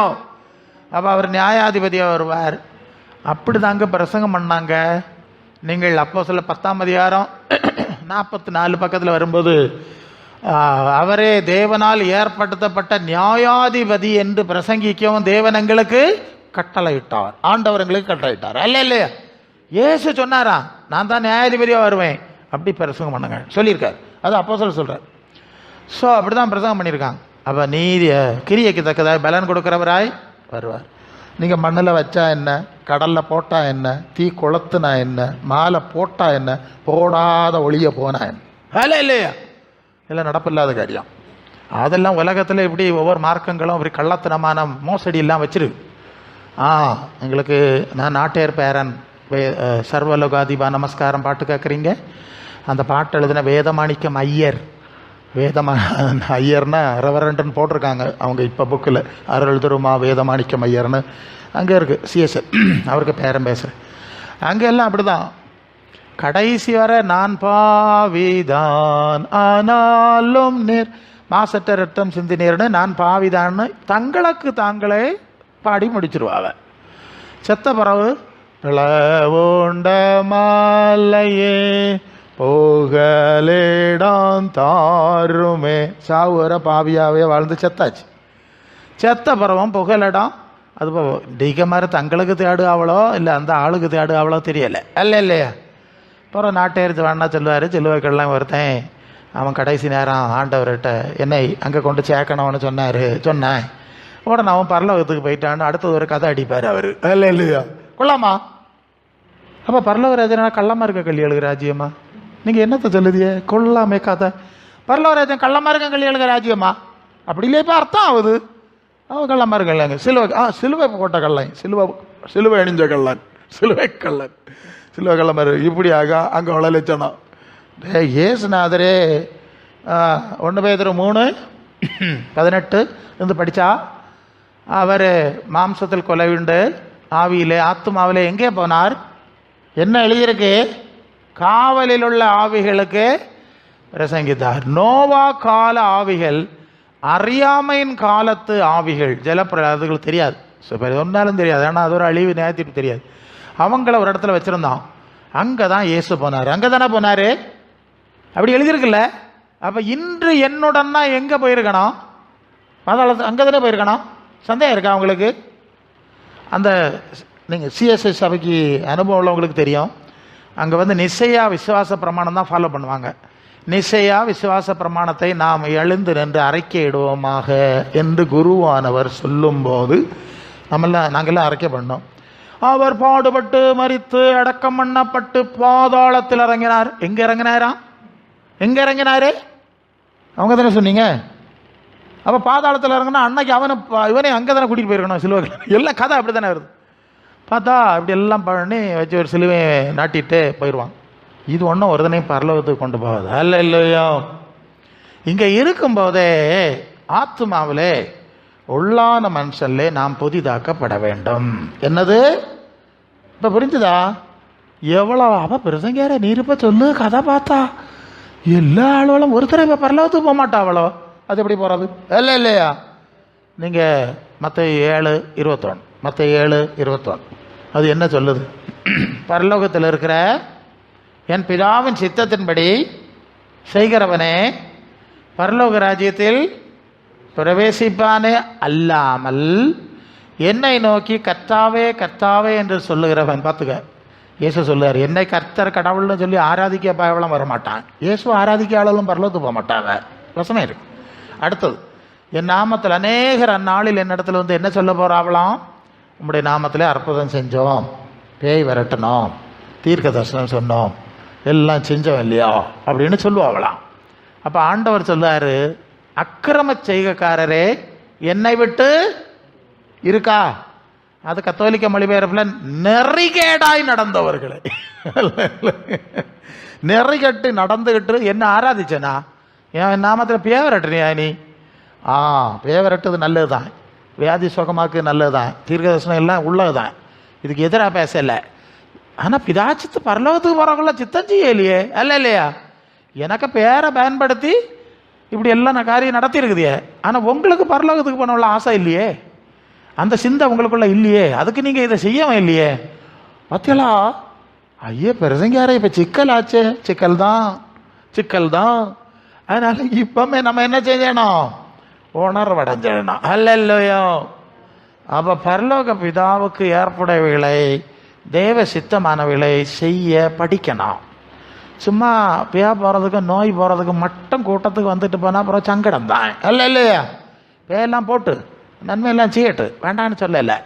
அப்போ அவர் நியாயாதிபதியாக வருவார். அப்படி தாங்க பிரசங்கம் பண்ணாங்க. நீங்கள் அப்போஸ்தலர் 10ஆம் அதிகாரம் 44 பக்கத்தில் வரும்போது அவரே தேவனால் ஏற்படுத்தப்பட்ட நியாயாதிபதி என்று பிரசங்கிக்கவும் தேவன் எங்களுக்கு கட்டளையிட்டார், ஆண்டவர் எங்களுக்கு கட்டளையிட்டார் இல்லையா? இயேசு சொன்னாரா நான் தான் நியாயாதிபதியாக வருவேன், அப்படி பிரசங்கம் பண்ணுங்க சொல்லியிருக்கார். அது அப்போஸ்தலர் சொல்கிறார். ஸோ அப்படி தான் பிரசங்கம் பண்ணியிருக்காங்க. அப்போ நீதி கிரியைக்கு தக்கதாய் பலன் கொடுக்குறவராய் வருவார். நீங்கள் மண்ணில் வச்சா என்ன, கடலில் போட்டால் என்ன, தீ கொளுத்துனா என்ன, மாலை போட்டால் என்ன, போடாத ஒளிய போனா என்ன இல்லையா? இல்லை நடப்பில்லாத காரியம். அதெல்லாம் உலகத்தில் இப்படி ஒவ்வொரு மார்க்கங்களும் இப்படி கள்ளத்தனமான மோசடியெல்லாம் வச்சிருக்கு. எங்களுக்கு நான் நாட்டையர் பேரன் சர்வலோகாதிபா நமஸ்காரம் பாட்டு கேட்குறீங்க. அந்த பாட்டு எழுதின வேதமாணிக்கம் ஐயர், ஐயர்னா ரெவரண்ட்னு போட்டிருக்காங்க அவங்க இப்போ புக்கில், அருள் திருமா வேதமாணிக்கம் ஐயர்னு அங்கே இருக்குது சிஎஸ்எல், அவருக்கு பேரன் பேசுகிறேன். அங்கே எல்லாம் அப்படி தான் கடைசி வர நான் பாவிதான் ஆனாலும் நீர் மாசற்ற ரத்தம் சிந்தி நீர்னு நான் பாவிதான்னு தங்களுக்கு தாங்களே பாடி முடிச்சிருவாங்க. செத்த பிறகு பிளவுண்ட மாலையே போகலேடான் தாருமே, சாவுற பாவியாவே வாழ்ந்து செத்தாச்சு. செத்த பிறவும் புகலிடம் அது டிக மாதிரி தங்களுக்கு தேடுகாவளோ இல்லை அந்த ஆளுக்கு தேடுகாவளோ தெரியலை இல்லையா? அப்புறம் நாட்டையரிச்சு வேணா சொல்லுவார். சிலுவைக்கெல்லாம் ஒருத்தன் அவன் கடைசி நேரம் ஆண்டவர்கிட்ட என்னை அங்கே கொண்டு சேர்க்கணும்னு சொன்னேன். உடனே அவன் பரலோகத்துக்கு போயிட்டான்னு அடுத்தது ஒரு கதை அடிப்பார் அவர் இல்லையா? கொள்ளாமா? அப்போ பரலோகராஜனா கள்ளமாக இருக்க கல்வி எழுக ராஜ்யமா? நீங்கள் என்னத்தை சொல்லுதியே கொள்ளாமே கதை? பரலோகராஜன் கள்ளமாக இருக்க கல்வி எழுக ராஜ்யமா அப்படி இல்லையே? இப்போ அர்த்தம் ஆகுது அவன் கள்ளமாக இருக்கலாங்க. சிலுவை போட்ட கள்ளன், சிலுவை அணிஞ்ச கள்ளன், சிலுவை கள்ளன், சிலுவை கள்ளமாரு இப்படி அங்கே வளலட்சணம். ஏசுநாதரே 1 பேதுரு 3:18 இருந்து படித்தா அவர் மாம்சத்தில் கொலை உண்டு ஆவியிலே ஆத்துமாவிலே எங்கே போனார்? என்ன எழுதியிருக்கு? காவலில் உள்ள ஆவிகளுக்கு பிரசங்கித்தார். நோவா கால ஆவிகள், அறியாமையின் காலத்து ஆவிகள், ஜலப்பிரளயத்துக்கு தெரியாது, ஒன்றாலும் தெரியாது, ஆனால் அது ஒரு அழிவு நியாயத்திற்கு தெரியாது. அவங்கள ஒரு இடத்துல வச்சுருந்தான். அங்கே தான் இயேசு போனார். அங்கே தானே போனார், அப்படி எழுதியிருக்குல்ல? அப்போ இன்று என்னுடன்னா எங்கே போயிருக்கணும்? பாதாளத்து அங்கே தானே போயிருக்கணும். சந்தேகம் இருக்கா அவங்களுக்கு? அந்த நீங்கள் சிஎஸ்ஐ சபைக்கு அனுபவம் உள்ளவங்களுக்கு தெரியும். அங்கே நிசையா விசுவாச பிரமாணம் தான் ஃபாலோ பண்ணுவாங்க. நிசையா விசுவாச பிரமாணத்தை நாம் எழுந்து நின்று அறிக்கையிடுவோமாக என்று குருவானவர் சொல்லும்போது நாங்கள்லாம் அறிக்கை பண்ணோம். அவர் பாடுபட்டு மரித்து அடக்கம் பண்ணப்பட்டு பாதாளத்தில் இறங்கினார். எங்கே இறங்கினாரா? எங்கே இறங்கினாரு? அவங்க தானே சொன்னீங்க. அப்போ பாதாளத்தில் இறங்கினா அன்னைக்கு இவனே அங்கே தானே கூட்டிகிட்டு போயிருக்கணும் சிலுவை. எல்லாம் கதை அப்படி தானே வருது. பார்த்தா அப்படி எல்லாம் பண்ணி வச்சு ஒரு சிலுவையை நாட்டிட்டு போயிடுவாங்க. இது ஒன்றும் ஒருதனையும் பரலோகத்துக்கு கொண்டு போகாது இல்லையோ? இங்கே இருக்கும்போதே ஆத்துமாவிலே உள்ளான மனுஷன்லே நாம் புதிதாக்கப்பட வேண்டும். என்னது இப்போ புரிஞ்சுதா? எவ்வளோ அவ பிரசங்கார நீருப்ப சொல்லு கதை பார்த்தா எல்லா ஆளுகளும் ஒருத்தரை இப்போ பரலோகத்துக்கு போக மாட்டா. அவ்வளோ அது எப்படி போகிறது இல்லையா? நீங்கள் மத்தேயு 7:21, மத்தேயு 7:21 அது என்ன சொல்லுது? பரலோகத்தில் இருக்கிற என் பிதாவின் சித்தத்தின்படி செய்கிறவனே பரலோக ராஜ்யத்தில் பிரவேசிப்பானே அல்லாமல் என்னை நோக்கி கர்த்தாவே கர்த்தாவே என்று சொல்லுகிறவன். பார்த்துக்க, இயேசு சொல்லுவார், என்னை கர்த்தர் கடவுள்னு சொல்லி ஆராதிக்க பயவளம் வரமாட்டான். இயேசு ஆராதிக்காலும் பரலோகத்துக்கு போக மாட்டாங்க. வசனம் இருக்கு. அடுத்தது, என் நாமத்தில் அநேகர் அந்நாளில் என்னிடத்துல வந்து என்ன சொல்ல போகிறாவலாம்? உம்முடைய நாமத்திலே அற்புதம் செஞ்சோம், பேய் விரட்டணும், தீர்க்க தரிசனம் சொன்னோம், எல்லாம் செஞ்சோம் இல்லையா அப்படின்னு சொல்லுவாங்களாம். அப்போ ஆண்டவர் சொல்லுவார், அக்கிரம செய்கைக்காரரே என்னை விட்டு இருக்கா? அது கத்தோலிக்க மொழிபெயர்ப்பில் நெறிகேடாய் நடந்தவர்களே. நெறிகட்டு நடந்துகிட்டு என்ன ஆராதிச்சனா? என் நாமத்தில் பேவரட்டுனியா நீ? பேவரட்டுது நல்லது தான், வியாதி சுகமாக்கு நல்லது தான், தீர்க்கதர்சனம் எல்லாம் உள்ளது தான், இதுக்கு எதிராக பேசலை. ஆனால் பிதாச்சித்து பரலோகத்துக்கு போகிறவங்கள சித்தம் செய்யலையே, அல்ல இல்லையா? எனக்கு பேரை பயன்படுத்தி இப்படி எல்லாம் நான் காரியம் நடத்தியிருக்குதியே. ஆனால் உங்களுக்கு பரலோகத்துக்கு போனவங்கள ஆசை இல்லையே, அந்த சிந்தை உங்களுக்குள்ள இல்லையே, அதுக்கு நீங்கள் இதை செய்யவும் இல்லையே. பார்த்தீங்களா? ஐயே பிரசங்காரே, இப்போ சிக்கல் ஆச்சே. சிக்கல் தான். அதனால இப்பவுமே நம்ம என்ன செய்யணும்? உணர்வடைஞ்சிடணும். அல்லையோ? அப்போ பரலோக பிதாவுக்கு ஏற்புடையவைகளை, தேவ சித்தமானவைகளை செய்ய படிக்கணும். சும்மா பேயா போகிறதுக்கும் நோய் போகிறதுக்கும் மட்டும் கூட்டத்துக்கு வந்துட்டு போனால் அப்புறம் சங்கடம் தான். அல்ல இல்லையா? பேயெல்லாம் போட்டு நன்மையெல்லாம் செய்யட்டு வேண்டான்னு சொல்லலை.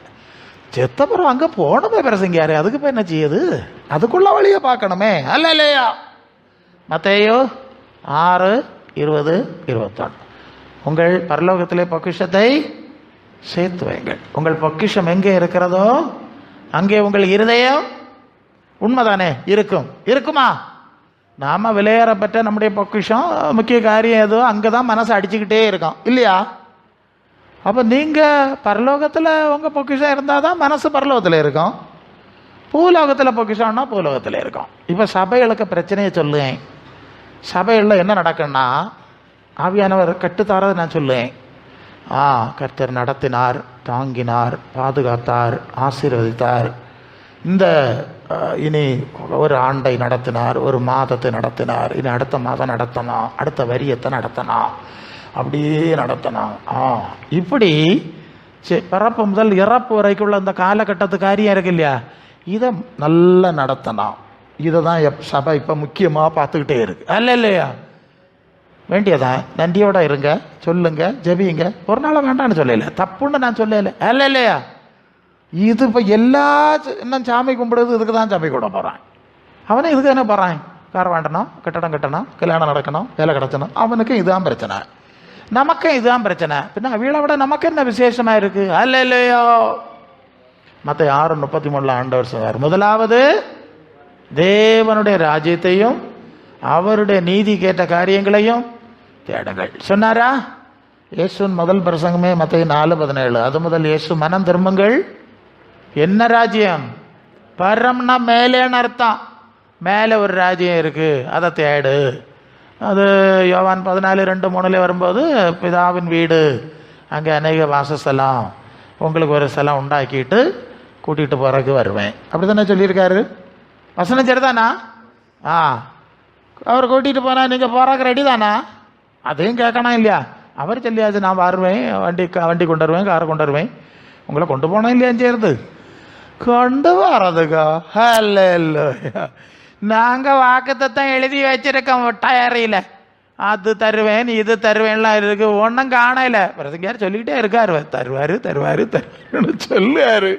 செத்தப்புறம் அங்கே போகணுமே பிரசங்கியாரு, அதுக்கு போய் என்ன செய்யுது? அதுக்குள்ள வழியை பார்க்கணுமே. அல்ல இல்லையா? மத்தேயு 6:20-21 உங்கள் பரலோகத்திலே பொக்கிஷத்தை சேர்த்து வைங்கள். உங்கள் பொக்கிஷம் எங்கே இருக்கிறதோ அங்கே உங்கள் இருதயம் உண்மைதானே இருக்குமா? நாம விலையேறப்பட்ட நம்முடைய பொக்கிஷம் முக்கிய காரியம் ஏதோ அங்கே தான் மனசை அடிச்சுக்கிட்டே இருக்கோம் இல்லையா? அப்போ நீங்கள் பரலோகத்தில் உங்கள் பொக்கிஷம் இருந்தால் தான் மனசு பரலோகத்தில் இருக்கும். பூலோகத்தில் பொக்கிஷம்னா பூலோகத்தில் இருக்கும். இப்போ சபைகளுக்கு பிரச்சனையை சொல்லுவேன். சபைகளில் என்ன நடக்குன்னா, ஆவியானவர் கட்டுத்தாரதை நான் சொல்லுவேன். கர்த்தர் நடத்தினார், தாங்கினார், பாதுகாத்தார், ஆசீர்வதித்தார். இந்த இனி ஒரு ஆண்டை நடத்தினார், ஒரு மாதத்தை நடத்தினார், இனி அடுத்த மாதம் நடத்தணும், அடுத்த வரியத்தை நடத்தணும், அப்படியே நடத்தணும். இப்படி பிறப்பு முதல் இறப்பு வரைக்குள்ள இந்த காலகட்டத்து காரியம் இருக்கு இல்லையா, இதை நல்லா நடத்தணும். இதை தான் சபை இப்போ முக்கியமாக பார்த்துக்கிட்டே இருக்கு. அல்ல இல்லையா? வேண்டியதான், நன்றியோட இருங்க, சொல்லுங்க, ஜெபியுங்க. ஒரு நாளை வேண்டான்னு சொல்லலை, தப்புன்னு நான் சொல்லலை. அல்ல இல்லையா? இது இப்போ எல்லா இன்னும் சாமி கும்பிடுறது இதுக்கு தான் சாமி கூட போகிறான். அவனே இதுக்கு என்ன போகிறான்? கார் வாண்டணும், கட்டடம் கட்டணும், கல்யாணம் நடக்கணும், வேலை கிடச்சணும். அவனுக்கும் இதுதான் பிரச்சனை, நமக்கும் இதுதான் பிரச்சனை. பின்ன அவளை விட நமக்கு என்ன விசேஷமாக இருக்குது? அல்ல இல்லையோ? மத்தேயு 6:33 ஆண்டவர் சொல்றார், முதலாவது தேவனுடைய ராஜ்யத்தையும் அவருடைய நீதி கேட்ட காரியங்களையும் தேடுங்கள் சொன்னாரா? இயேசுவின் முதல் பிரசங்கமே மத்தேயு 4:17. அது முதல் இயேசு மனம் திரும்புங்கள். என்ன ராஜ்யம்? பரம்னா மேலேன்னு அர்த்தம். மேலே ஒரு ராஜ்யம் இருக்கு, அதை தேடு. அது யோவான் 14:2-3 வரும்போது பிதாவின் வீடு, அங்கே அநேக வாசஸ்தலம், உங்களுக்கு ஒரு ஸ்தலம் உண்டாக்கிட்டு கூட்டிகிட்டு போகிறதுக்கு வருவேன், அப்படி தானே சொல்லியிருக்காரு. வசனம் சரிதானா? அவர் கூட்டிகிட்டு போனால் நீங்கள் போகிறக்கு ரெடி தானா? அதையும் கேட்கணும் இல்லையா? அவர் சொல்லியாச்சு, நான் வருவேன், வண்டி கொண்டு வருவேன், காரை கொண்டு வருவேன், உங்களை கொண்டு போனோம் இல்லையா? செய்யறது கொண்டு வர்றதுக்கா? அல்ல, நாங்கள் வாக்குத்தான் எழுதி வச்சிருக்கோம் டயரியில், அது தருவேன் இது தருவேன்லாம் இருக்கு, ஒன்றும் காணல. பிரசங்கியார் சொல்லிக்கிட்டே இருக்காரு, தருவாரு தருவாரு தருவாருன்னு சொல்லுவாரு.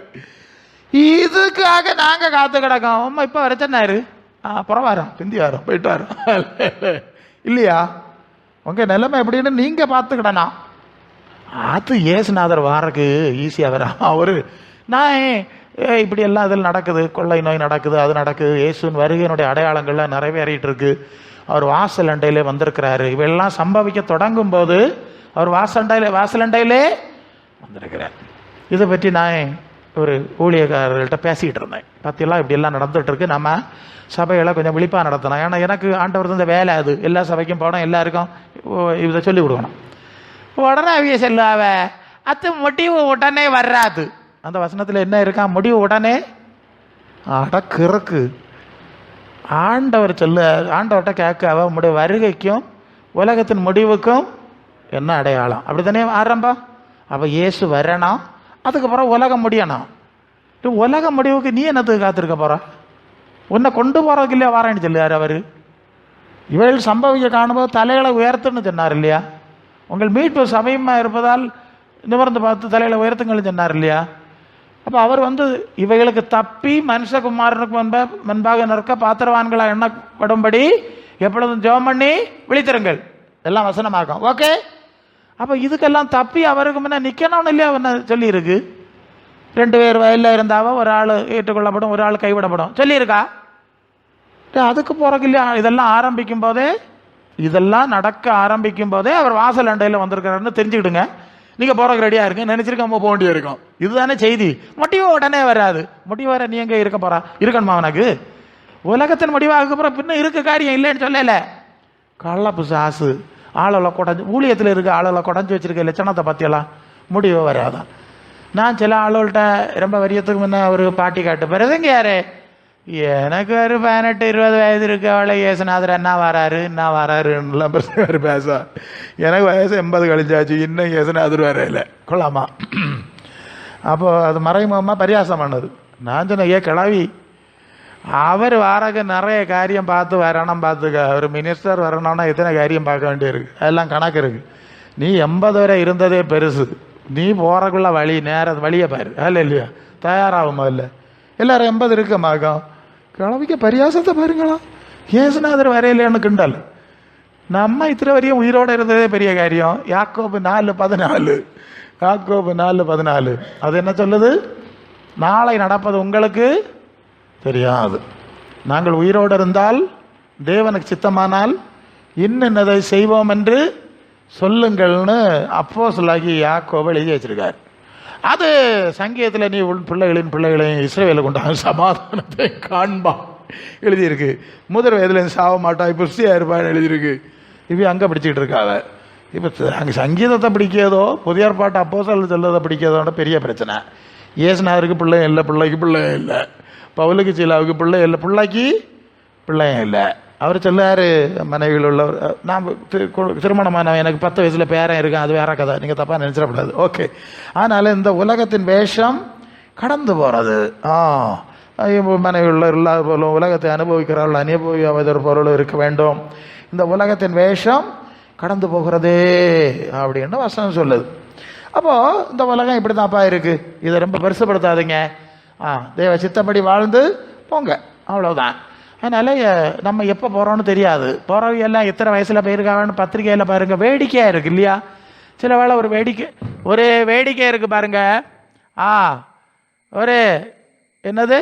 இதுக்காக நாங்கள் காத்து கிடக்கோம். அம்மா இப்போ வர சொன்னாரு, அப்புறம் வரோம், பிந்தி வரோம், போயிட்டு வரோம் இல்லையா? உங்கள் நிலைமை எப்படின்னு நீங்கள் பார்த்துக்கிடணும். அது ஏசுநாதர் வாரக்கு ஈஸியாக வரும். அவரு நான் இப்படி எல்லாம் இதில் நடக்குது, கொள்ளை நோய் நடக்குது, அது நடக்குது, இயேசுவின் வருகையினுடைய அடையாளங்கள்லாம் நிறைவேறிட்டு இருக்கு, அவர் வாசல் அண்டையிலே வந்திருக்கிறாரு, இவையெல்லாம் சம்பவிக்க தொடங்கும் போது அவர் வாசலண்டையிலே வந்திருக்கிறார். இதை பற்றி நான் ஒரு ஊழியக்காரர்கள்ட்ட பேசிக்கிட்டு இருந்தேன். பற்றியெல்லாம் இப்படியெல்லாம் நடந்துகிட்டு இருக்கு, நம்ம சபைகளை கொஞ்சம் விழிப்பாக நடத்தணும். ஏன்னா எனக்கு ஆண்டவர் இந்த வேலை, அது எல்லா சபைக்கும் போனோம், எல்லாருக்கும் இதை சொல்லிக் கொடுக்கணும். உடனே அவிய செல்லாவ அது முடிவு உடனே வராது. அந்த வசனத்தில் என்ன இருக்கா? முடிவு உடனே அடக்கிறக்கு. ஆண்டவர் ஆண்டவர்கிட்ட கேட்க, உங்களுடைய வருகைக்கும் உலகத்தின் முடிவுக்கும் என்ன அடையாளம்? அப்படி தானே ஆரம்பம். அப்போ இயேசு வரணும், அதுக்கப்புறம் உலகம் முடியணும். உலக முடிவுக்கு நீ என்னத்துக்கு காத்திருக்க போற? உன்னை கொண்டு போறதுக்கு இல்லையா வாரான்னு சொல்லுவார் அவர். இவர்கள் சம்பவிக்க காணும்போது தலைகளை உயர்த்துன்னு சொன்னார் இல்லையா? உங்கள் மீட்பு சமயமாக இருப்பதால் நிமிர்ந்து பார்த்து தலைகளை உயர்த்துங்கள்னு சொன்னார் இல்லையா? அப்போ அவர் இவைகளுக்கு தப்பி மனுஷகுமாரனுக்கு முன்பாக நிற்க பாத்திரவான்களாக எண்ணப்படும்படி எப்பொழுதும் ஜெபம் பண்ணி விழித்திருங்கள். எல்லாம் வசனமாகும். ஓகே. அப்போ இதுக்கெல்லாம் தப்பி அவருக்கு முன்ன நிற்கணும்னு இல்லையா சொல்லியிருக்கு. 2 பேர் வயலில் இருந்தாவோ ஒரு ஆள் ஏற்றுக்கொள்ளப்படும், ஒரு ஆள் கைவிடப்படும் சொல்லியிருக்கா? அதுக்கு போகிறக்கு இல்லையா? இதெல்லாம் ஆரம்பிக்கும் போதே, இதெல்லாம் நடக்க ஆரம்பிக்கும் போதே அவர் வாசல் அண்டையில் வந்திருக்கிறாருன்னு தெரிஞ்சுக்கிடுங்க. நீங்கள் போகிறக்கு ரெடியாக இருங்க, நினச்சிருக்காம போக வேண்டிய இருக்கும். இதுதானே செய்தி. முடிவு உடனே வராது. முடிவு வர நீ எங்கே இருக்க போகிறா? இருக்கணுமா அவனுக்கு? உலகத்தின் முடிவாக அப்புறம் பின்ன இருக்க காரியம் இல்லைன்னு சொல்லலை. கள்ளப்பு சாசு ஆளெல்லாம் குடஞ்சி ஊழியத்தில் இருக்க ஆளெல்லாம் குடஞ்சி வச்சிருக்க லட்சணத்தை பற்றியெல்லாம் முடிவு வராதான். நான் சில ஆளுகள்கிட்ட ரொம்ப வரியத்துக்கு முன்னே ஒரு பாட்டி காட்டு பிறதுங்க யாரு, எனக்கு ஒரு 18-20 வயது இருக்கு, அவளை இயேசுநாதர் என்ன வராருலாம் பேச, எனக்கு வயசு 80 கழிஞ்சாச்சு, இன்னும் இயேசுநாதர் வரையில கொள்ளாமா. அப்போ அது மறைமுகமாக பரியாசம் பண்ணது. நான் சொன்னேன், கிளவி அவர் வாரக்கு நிறைய காரியம் பார்த்து வரணும், பார்த்துக்க. ஒரு மினிஸ்டர் வரணும்னா எத்தனை காரியம் பார்க்க வேண்டியிருக்கு, அதெல்லாம் கணக்கு இருக்குது. நீ 80 வரை இருந்ததே பெருசு, நீ போகிறக்குள்ள வழியை பாரு. அல்ல இல்லையா? தயாராகும் இல்லை எல்லாரும் 80 இருக்க மாக்கம். கிளவிக்க பரியாசத்தை பாருங்களா, இயேசுநாதர் வரையிலேன்னு கிண்டல். நம்ம இத்தனை வரையும் உயிரோடு இருந்ததே பெரிய காரியம். யாக்கோபு 4:14 அது என்ன சொல்லுது? நாளை நடப்பது உங்களுக்கு தெரியாது. நாங்கள் உயிரோடு இருந்தால், தேவனுக்கு சித்தமானால் இன்னதை செய்வோம் என்று சொல்லுங்கள்னு அப்போஸ்தலனாகிய யாக்கோபு எழுதி வச்சிருக்கார். அது சங்கீதத்தில் நீ பிள்ளைகளையும் இஸ்ரவேலுக்கு உண்டான சமாதானத்தை காண்பா எழுதியிருக்கு. முதல் வயதுலேருந்து சாவ மாட்டாய், புஷ்டியாக இருப்பான்னு எழுதியிருக்கு. இப்போ அங்கே பிடிச்சிக்கிட்டு இருக்காங்க. இப்போ அங்கே சங்கீதத்தை பிடிக்கிறதோ புதிய ஏற்பாட்டு அப்போஸ்தலர் சொல்லதை பிடிக்கிறதோட பெரிய பிரச்சனை. இயேசுநாதருக்கு பிள்ளையும் இல்லை, பிள்ளைக்கு பிள்ளையும் இல்லை, பவுலுக்கு சீலாவுக்கு பிள்ளை இல்லை, பிள்ளைக்கு பிள்ளையும் இல்லை. அவர் சொல்லார், மனைவியில் உள்ளவர், நான் திருமணமானவன், எனக்கு 10 வயசில் பேரன் இருக்கேன், அது வேற கதை, நீங்கள் தப்பாக நினச்சிடக்கூடாது. ஓகே. அதனால் இந்த உலகத்தின் வேஷம் கடந்து போகிறது. மனைவியில் இல்லாத போலும் உலகத்தை அனுபவிக்கிறார்கள், அனுபவியாவதற்கு பொருளும் இருக்க வேண்டும். இந்த உலகத்தின் வேஷம் கடந்து போகிறதே அப்படின்னு வசனம் சொல்லுது. அப்போது இந்த உலகம் இப்படி தான்ப்பா இருக்குது, இதை ரொம்ப பெருசுப்படுத்தாதீங்க, தேவ சித்தப்படி வாழ்ந்து போங்க, அவ்வளோதான். அதனால் நம்ம எப்போ போகிறோன்னு தெரியாது. போகிறவையெல்லாம் எத்தனை வயசில் போயிருக்காங்கன்னு பத்திரிக்கையில் பாருங்கள், வேடிக்கையாக இருக்குது இல்லையா? சில வேளை ஒரே வேடிக்கை இருக்குது பாருங்க. ஒரு என்னது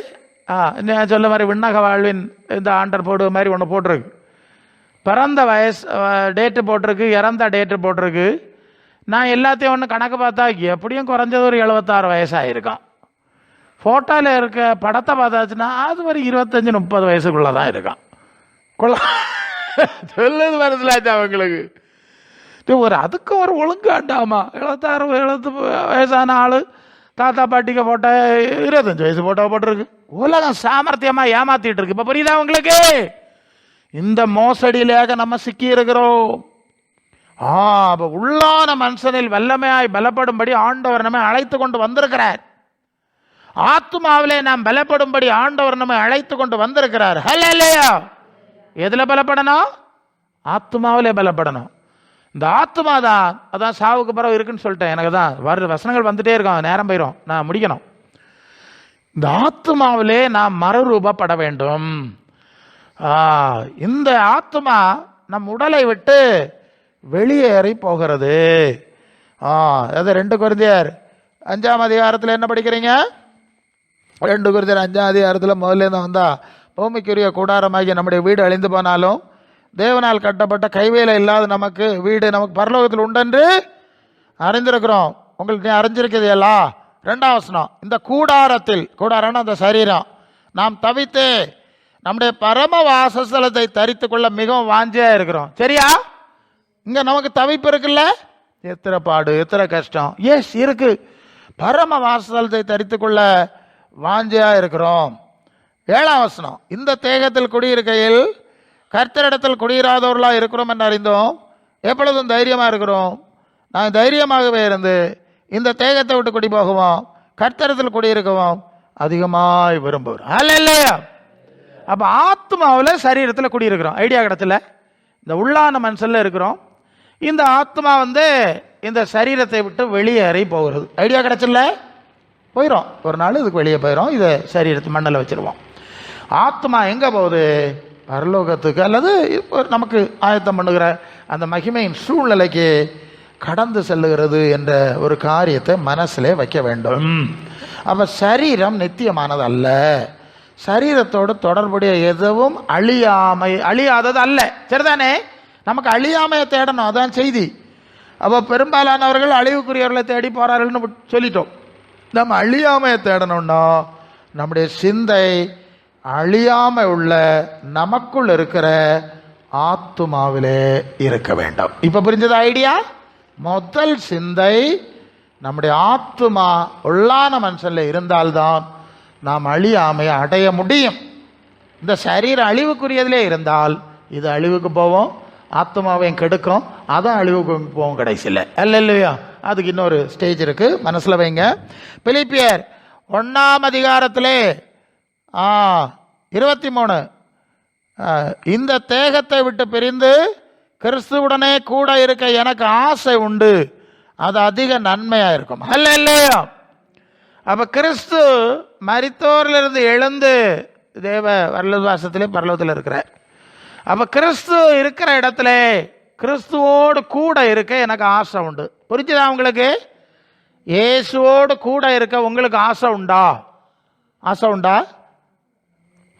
நான் சொல்ல மாதிரி விண்ணக வாழ்வின் இந்த ஆண்டர் போடு மாதிரி ஒன்று போட்டிருக்கு. பிறந்த வயசு டேட்டு போட்டிருக்கு, இறந்த டேட்டு போட்டிருக்கு. நான் எல்லாத்தையும் ஒன்று கணக்கு பார்த்தா எப்படியும் குறைஞ்சது ஒரு 76 வயசாகிருக்கான். ஃபோட்டோவில் இருக்க படத்தை பார்த்தாச்சுன்னா அது ஒரு 25-30 வயசுக்குள்ளே தான் இருக்கான். சொல்லுது வருதுலாச்சு அவங்களுக்கு. அதுக்கு ஒரு ஒழுங்காண்டாமா. 76 வயசான ஆள் தாத்தா பாட்டிக்கு போட்டோ 25 வயசு போட்டோ போட்டிருக்கு. உலகம் சாமர்த்தியமாக ஏமாத்திட்டு இருக்கு. இப்போ புரியுதா உங்களுக்கு? இந்த மோசடியிலாக நம்ம சிக்கி இருக்கிறோம். அப்போ உள்ளான மனுஷனில் வல்லமையாய் பலப்படும்படி ஆண்டவர் நம்மை அழைத்து கொண்டு வந்திருக்கிறார். ஆத்மாவிலே நாம் பலப்படும்படி ஆண்டவர் நம்மை அழைத்து கொண்டு வந்திருக்கிறார். ஹல்லேலூயா. எதில் பலப்படணும்? ஆத்மாவிலே பலப்படணும். இந்த ஆத்மா தான், அதான் சாவுக்கு பிறகு இருக்குன்னு சொல்லிட்டேன். எனக்கு தான் வசனங்கள் வந்துட்டே இருக்கும், நேரம் போயிடும், நான் முடிக்கணும். இந்த ஆத்மாவிலே நாம் மறுரூபப்பட வேண்டும். இந்த ஆத்மா நம் உடலை விட்டு வெளியேறி போகிறது. அது 2 கொரிந்தியர் 5ஆம் அதிகாரத்தில் என்ன படிக்கிறீங்க? 2 கொரிந்தியர் 5ஆம் அதிகாரத்தில் முதல்ல தான் வந்தா, பூமிக்குரிய கூடாரமாகிய நம்முடைய வீடு அழிந்து போனாலும் தேவனால் கட்டப்பட்ட கைவேலை இல்லாத நமக்கு வீடு நமக்கு பரலோகத்தில் உண்டென்று அறிந்திருக்கிறோம். உங்களுக்கு நீ அறிஞ்சிருக்கிறது எல்லாம். 2ஆம் வசனம், இந்த கூடாரத்தில், கூடாரம்னா அந்த சரீரம், நாம் தவித்து நம்முடைய பரம வாசஸ்தலத்தை தரித்து கொள்ள மிகவும் வாஞ்சியா இருக்கிறோம். சரியா? இங்க நமக்கு தவிப்பு இருக்குல்ல, எத்தனை பாடு, எத்தனை கஷ்டம். எஸ் இருக்கு. பரம வாசலத்தை தரித்துக்கொள்ள வாஞ்சையா இருக்கிறோம். 7ஆம் வசனம், இந்த தேகத்தில் குடியிருக்கையில் கர்த்தரிடத்தில் குடியிராதவர்களா இருக்கிறோம் என்று அறிந்தோம், எப்பொழுதும் தைரியமா இருக்கிறோம். நான் தைரியமாகவே இருந்து இந்த தேகத்தை விட்டு குடி போகவும் கர்த்தரிடத்தில் குடியிருக்கவும் அதிகமாய் விரும்புகிறோம். அல்லேலூயா. அப்போ ஆத்மாவில் சரீரத்தில் குடியிருக்கிறோம். ஐடியா கிடச்சல? இந்த உள்ளான மனுஷன்ல இருக்கிறோம். இந்த ஆத்மா இந்த சரீரத்தை விட்டு வெளியேறி போகிறது. ஐடியா கிடச்சல? போயிடும். ஒரு நாள் இதுக்கு வெளியே போயிடும். இதை சரீரத்தை மண்ணில் வச்சிருவோம். ஆத்மா எங்கே போகுது? பரலோகத்துக்கு, அல்லது நமக்கு ஆயத்தம் பண்ணுகிற அந்த மகிமையின் சூழ்நிலைக்கு கடந்து செல்லுகிறது என்ற ஒரு காரியத்தை மனசிலே வைக்க வேண்டும். அப்போ சரீரம் நித்தியமானது அல்ல. சரீரத்தோடு தொடர்புடைய எதுவும் அழியாதது அல்ல. சரிதானே? நமக்கு அழியாமையை தேடணும், அதான் செய்தி. அப்போ பெரும்பாலானவர்கள் அழிவுக்குரியவர்களை தேடி போறார்கள்னு சொல்லிட்டோம். நம்ம அழியாமையை தேடணும்னா நம்முடைய சிந்தை அழியாமை உள்ள நமக்குள் இருக்கிற ஆத்துமாவிலே இருக்க வேண்டும். இப்ப புரிஞ்சது ஐடியா? முதல் சிந்தை நம்முடைய ஆத்துமா உள்ளான மனுஷன்ல இருந்தால்தான் நாம் அழியாமையை அடைய முடியும். இந்த சரீரம் அழிவுக்குரியதிலே இருந்தால் இது அழிவுக்கு போவோம், ஆத்மாவையும் கெடுக்கும், அதான் அழிவுக்கு போவோம் கடைசியில். இல்லையா? அதுக்கு இன்னொரு ஸ்டேஜ் இருக்கு, மனசுல வைங்க. பிலிப்பியர் 1ஆம் அதிகாரத்திலே 23, இந்த தேகத்தை விட்டு பிரிந்து கிறிஸ்துவுடனே கூட இருக்க எனக்கு ஆசை உண்டு, அது அதிக நன்மையா இருக்கும். அல்லேலூயா. அப்ப கிறிஸ்து மரித்தோரிலிருந்து எழுந்து தேவ வரலவாசத்திலே பரலோகத்தில் இருக்கிறார். அப்ப கிறிஸ்து இருக்கிற இடத்துல கிறிஸ்துவோடு கூட இருக்க எனக்கு ஆசை உண்டு. புரிஞ்சுதா உங்களுக்கு? இயேசுவோடு கூட இருக்க உங்களுக்கு ஆசை உண்டா? ஆசை உண்டா?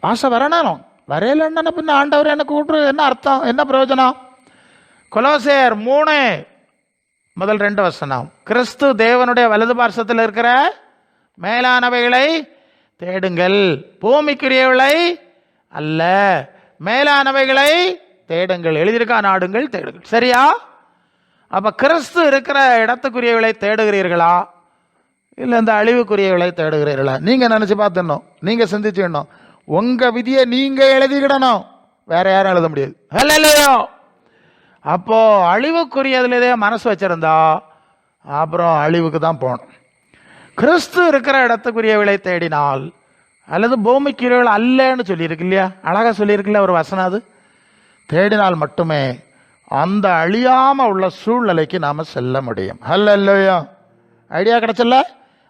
ஆசை வரணும். வரையிலன்னா பின்ன ஆண்டவர் என்ன கூப்பிடுறது என்ன அர்த்தம், என்ன பிரயோஜனம்? கொலோசையர் 3:2 வசனம், கிறிஸ்து தேவனுடைய வலது பார்சத்தில் இருக்கிற மேலானவைகளை தேடுங்கள், பூமிக்குரியவளை அல்ல, மேலானவைகளை தேடுங்கள். எழுதியிருக்கா? நாடுங்கள், தேடுங்கள். சரியா? அப்ப கிறிஸ்து இருக்கிற இடத்துக்குரியவளை தேடுகிறீர்களா, இல்லை இந்த அழிவுக்குரியவளை தேடுகிறீர்களா? நீங்க நினைச்சு பார்த்துடணும், நீங்க சிந்திச்சுடணும். உங்க விதியை நீங்க எழுதிக்கிடணும், வேற யாரும் எழுத முடியாது. ஹல்லேலூயா. அப்போ அழிவுக்குரியதுலே மனசு வச்சிருந்தா அப்புறம் அழிவுக்கு தான் போகணும். கிறிஸ்து இருக்கிற இடத்துக்குரியவளை தேடினால், அல்லது பூமிக்குரியவள் அல்லன்னு சொல்லியிருக்கு இல்லையா, அழகா சொல்லியிருக்குல்ல ஒரு வசனம், அது தேடினால் மட்டுமே அந்த அழியாம உள்ள சூழ்நிலைக்கு நாம செல்ல முடியும். ஹல்லேலூயா. ஐடியா கிடைச்சல?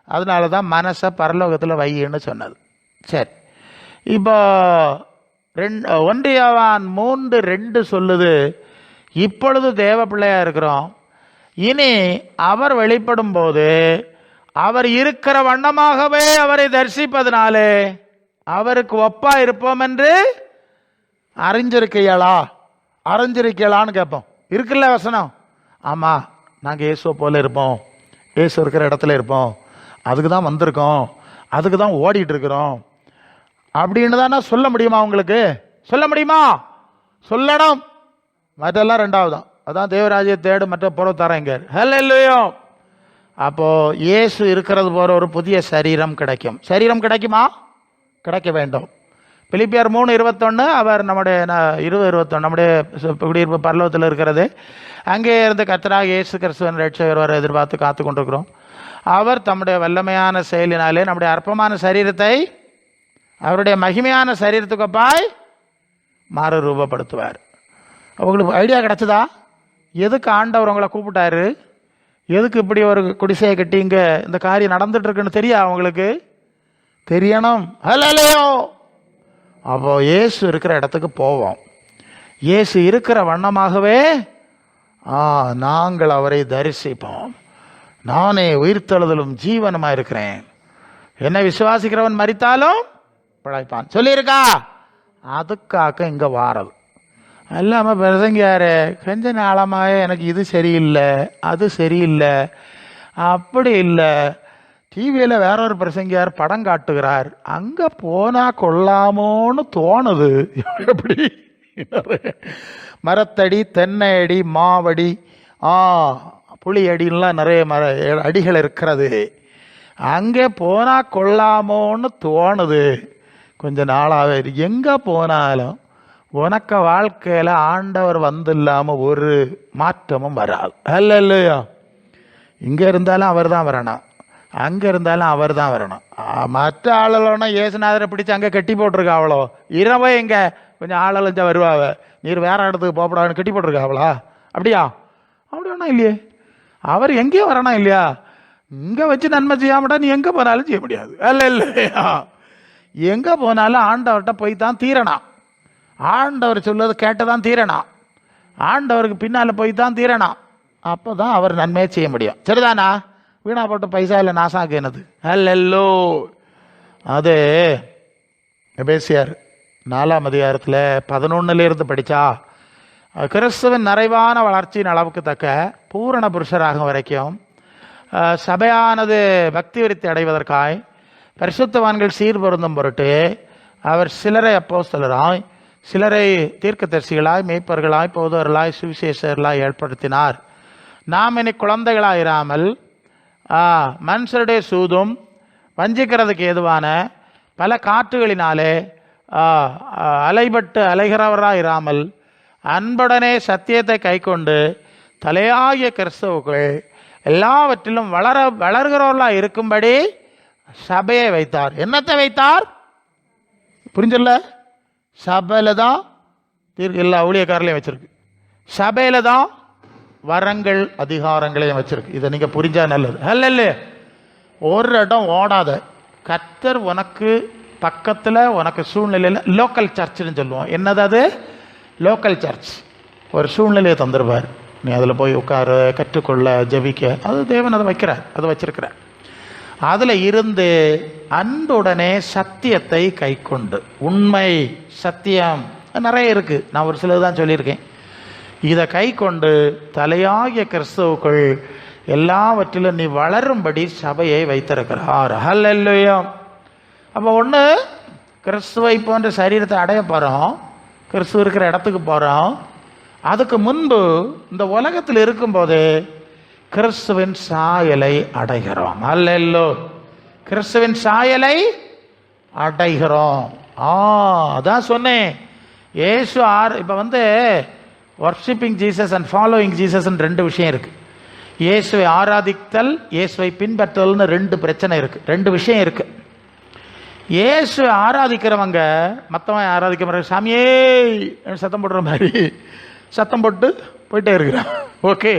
அதனால தான் மனசை பரலோகத்தில் வையின்னு சொன்னது. சரி, இப்போ 1 யோவான் 3:2 சொல்லுது, இப்பொழுது தேவ பிள்ளையா இருக்கிறோம், இனி அவர் வெளிப்படும் போது அவர் இருக்கிற வண்ணமாகவே அவரை தரிசிப்பதனாலே அவருக்கு ஒப்பா இருப்போம் என்று அறிஞ்சிருக்கீங்களான்னு கேட்போம். இருக்குல்ல வசனம்? ஆமா, நாங்கள் இயேசுவை போல இருப்போம், இயேசு இருக்கிற இடத்துல இருப்போம், அதுக்கு தான் வந்திருக்கோம், அதுக்கு தான் ஓடிட்டு இருக்கிறோம் அப்படின்னு தானே சொல்ல முடியுமா? உங்களுக்கு சொல்ல முடியுமா? சொல்லணும். மற்றெல்லாம் 2வது. அதான் தேவராஜ்ய தேடு மற்ற பொருள் தரேங்க. ஹல்லேலூயா. அப்போ இயேசு இருக்கிறது போற ஒரு புதிய சரீரம் கிடைக்கும். சரீரம் கிடைக்குமா? கிடைக்க வேண்டும். பிலிப்பியர் 3:21, அவர் நம்முடைய 20:21 நம்முடைய குடியிருப்பு பரலோகத்தில் இருக்கிறது. அங்கே இருந்து கர்த்தராக இயேசு கிறிஸ்துவின் ரட்சகர் வர எதிர்பார்த்து காத்து கொண்டிருக்கிறோம். அவர் தம்முடைய வல்லமையான செயலினாலே நம்முடைய அற்பமான சரீரத்தை அவருடைய மகிமையான சரீரத்துக்கு அப்பாய் மாறு ரூபப்படுத்துவார். உங்களுக்கு ஐடியா கிடைச்சதா? எதுக்கு ஆண்டவர் உங்களை கூப்பிட்டாரு? எதுக்கு இப்படி ஒரு குடிசையை கட்டி இங்க இந்த காரியம் நடந்துட்டு இருக்குன்னு தெரியா உங்களுக்கு? தெரியணும். ஹல்லேலூயா. அப்போ இயேசு இருக்கிற இடத்துக்கு போவோம். இயேசு இருக்கிற வண்ணமாகவே நாங்கள் அவரை தரிசிப்போம். நானே உயிர்த்தெழுதலும் ஜீவனுமா இருக்கிறேன், என்னை விசுவாசிக்கிறவன் மரித்தாலும் பிழைப்பான் சொல்லியிருக்கா? அதுக்காக இங்க வாரது அல்லாம பிரசங்கியாரு கொஞ்ச நாளமாக எனக்கு இது சரியில்லை, அது சரியில்லை, அப்படி இல்லை, டிவியில் வேற ஒரு பிரசங்கியார் படம் காட்டுகிறார், அங்க போனா கொள்ளாமோன்னு தோணுது. எப்படி? மரத்தடி, தென்னை அடி, மாவடி, புளி அடின்லாம் நிறைய அடிகள் இருக்கிறது. அங்கே போனால் கொள்ளாமோன்னு தோணுது. கொஞ்ச நாளாகவே எங்கே போனாலும் உனக்கு வாழ்க்கையில் ஆண்டவர் வந்து இல்லாமல் ஒரு மாற்றமும் வராது. அல்ல இல்லையா? இங்கே இருந்தாலும் அவர் தான் வரணும், அங்கே இருந்தாலும் அவர் தான் வரணும். மற்ற ஆளுனா ஏசுநாதரை பிடிச்சி அங்கே கட்டி போட்டிருக்கா அவ்வளோ. இரவே இங்கே கொஞ்சம் ஆளலைஞ்சா வருவாவ, நீர் வேற இடத்துக்கு போகப்படாதுன்னு கட்டி போட்டிருக்கா அவளா? அப்படியா? அப்படி ஒன்றும் இல்லையே. அவர் எங்கேயும் வரணும் இல்லையா? இங்கே வச்சு நன்மை செய்யாமட்டா நீ எங்கே போனாலும் செய்ய முடியாது. அல்ல இல்லையா? எங்கே போனாலும் ஆண்டவர்கிட்ட போய் தான் தீரணும். ஆண்டவர் சொல்வது கேட்டு தான் தீரணும். ஆண்டவருக்கு பின்னால் போய் தான் தீரணும். அப்போ தான் அவர் நன்மையை செய்ய முடியும். சரிதானா? வீணா போட்டு பைசா இல்லை நாசாக்கு என்னது? அல்லோ. அது எபேசியர் 4ஆம் அதிகாரத்தில் 11 படித்தா கிறிஸ்துவின் நிறைவான வளர்ச்சியின் அளவுக்கு தக்க பூரண புருஷராகும் வரைக்கும் சபையானது பக்தி விருத்தி அடைவதற்காய் பரிசுத்தவான்கள் சீர்பொருந்தும் பொருட்டு அவர் சிலரை அப்போஸ்தலராய், சிலரை தீர்க்கதரிசிகளாய், மேய்ப்பர்களாய், போதவர்களாய், சுவிசேஷர்களாய் ஏற்படுத்தினார். நாம் இனி குழந்தைகளாயிராமல் மனுஷருடைய சூதும் வஞ்சிக்கிறதுக்கு ஏதுவான பல காற்றுகளினாலே அலைபட்டு அலைகிறவராயிராமல் அன்புடனே சத்தியத்தை கைக்கொண்டு தலையாகிய கிறிஸ்தவுக்குள் எல்லாவற்றிலும் வளர்கிறவர்களாக இருக்கும்படி சபையை வைத்தார். என்னத்தை வைத்தார்? புரிஞ்சல? சபையில் தான் எல்லா ஊழியக்காரர்களையும் வச்சிருக்கு. சபையில் தான் வரங்கள் அதிகாரங்களையும் வச்சிருக்கு. இதை நீங்கள் புரிஞ்சா நல்லது. அல்ல ஒரு இடம் ஓடாத. கர்த்தர் உனக்கு பக்கத்தில் உனக்கு சூழ்நிலையில் லோக்கல் சர்ச்சுன்னு சொல்லுவோம். என்னது அது? Local church. ஒரு சூழ்நிலையை தந்துடுவார். நீ அதில் போய் உட்கார, கற்றுக்கொள்ள, ஜபிக்க, அது தேவன் அதை வைக்கிறார், அதை வச்சிருக்கிறார். அதில் இருந்து அன்புடனே சத்தியத்தை கை கொண்டு, உண்மை சத்தியம் நிறைய இருக்குது, நான் ஒரு சிலது தான் சொல்லியிருக்கேன். இதை கை கொண்டு தலையாகிய கிறிஸ்துவுக்குள் எல்லாவற்றிலும் நீ வளரும்படி சபையை வைத்திருக்கிறார். ஹல்லேலூயா. அப்போ ஒன்று, கிறிஸ்துவை போன்ற சரீரத்தை அடைய போகிறோம், கிறிஸ்துவ இருக்கிற இடத்துக்கு போகிறோம். அதுக்கு முன்பு இந்த உலகத்தில் இருக்கும்போது கிறிஸ்துவின் சாயலை அடைகிறோம். அல்லேலூயா. கிறிஸ்துவின் சாயலை அடைகிறோம். அதான் சொன்னேன். ஏசு இப்போ வர்ஷிப்பிங் ஜீசஸ் அண்ட் ஃபாலோயிங் ஜீசஸ்ன்னு 2 விஷயம் இருக்குது. இயேசுவை ஆராதித்தல், இயேசுவை பின்பற்றல்னு 2 பிரச்சனை இருக்குது, 2 விஷயம் இருக்குது. இயேசுவை ஆராதிக்கிறவங்க மற்றவன் ஆராதிக்க மாதிரி சாமியே சத்தம் போடுற மாதிரி சத்தம் போட்டு போயிட்டே இருக்கிறான். ஓகே.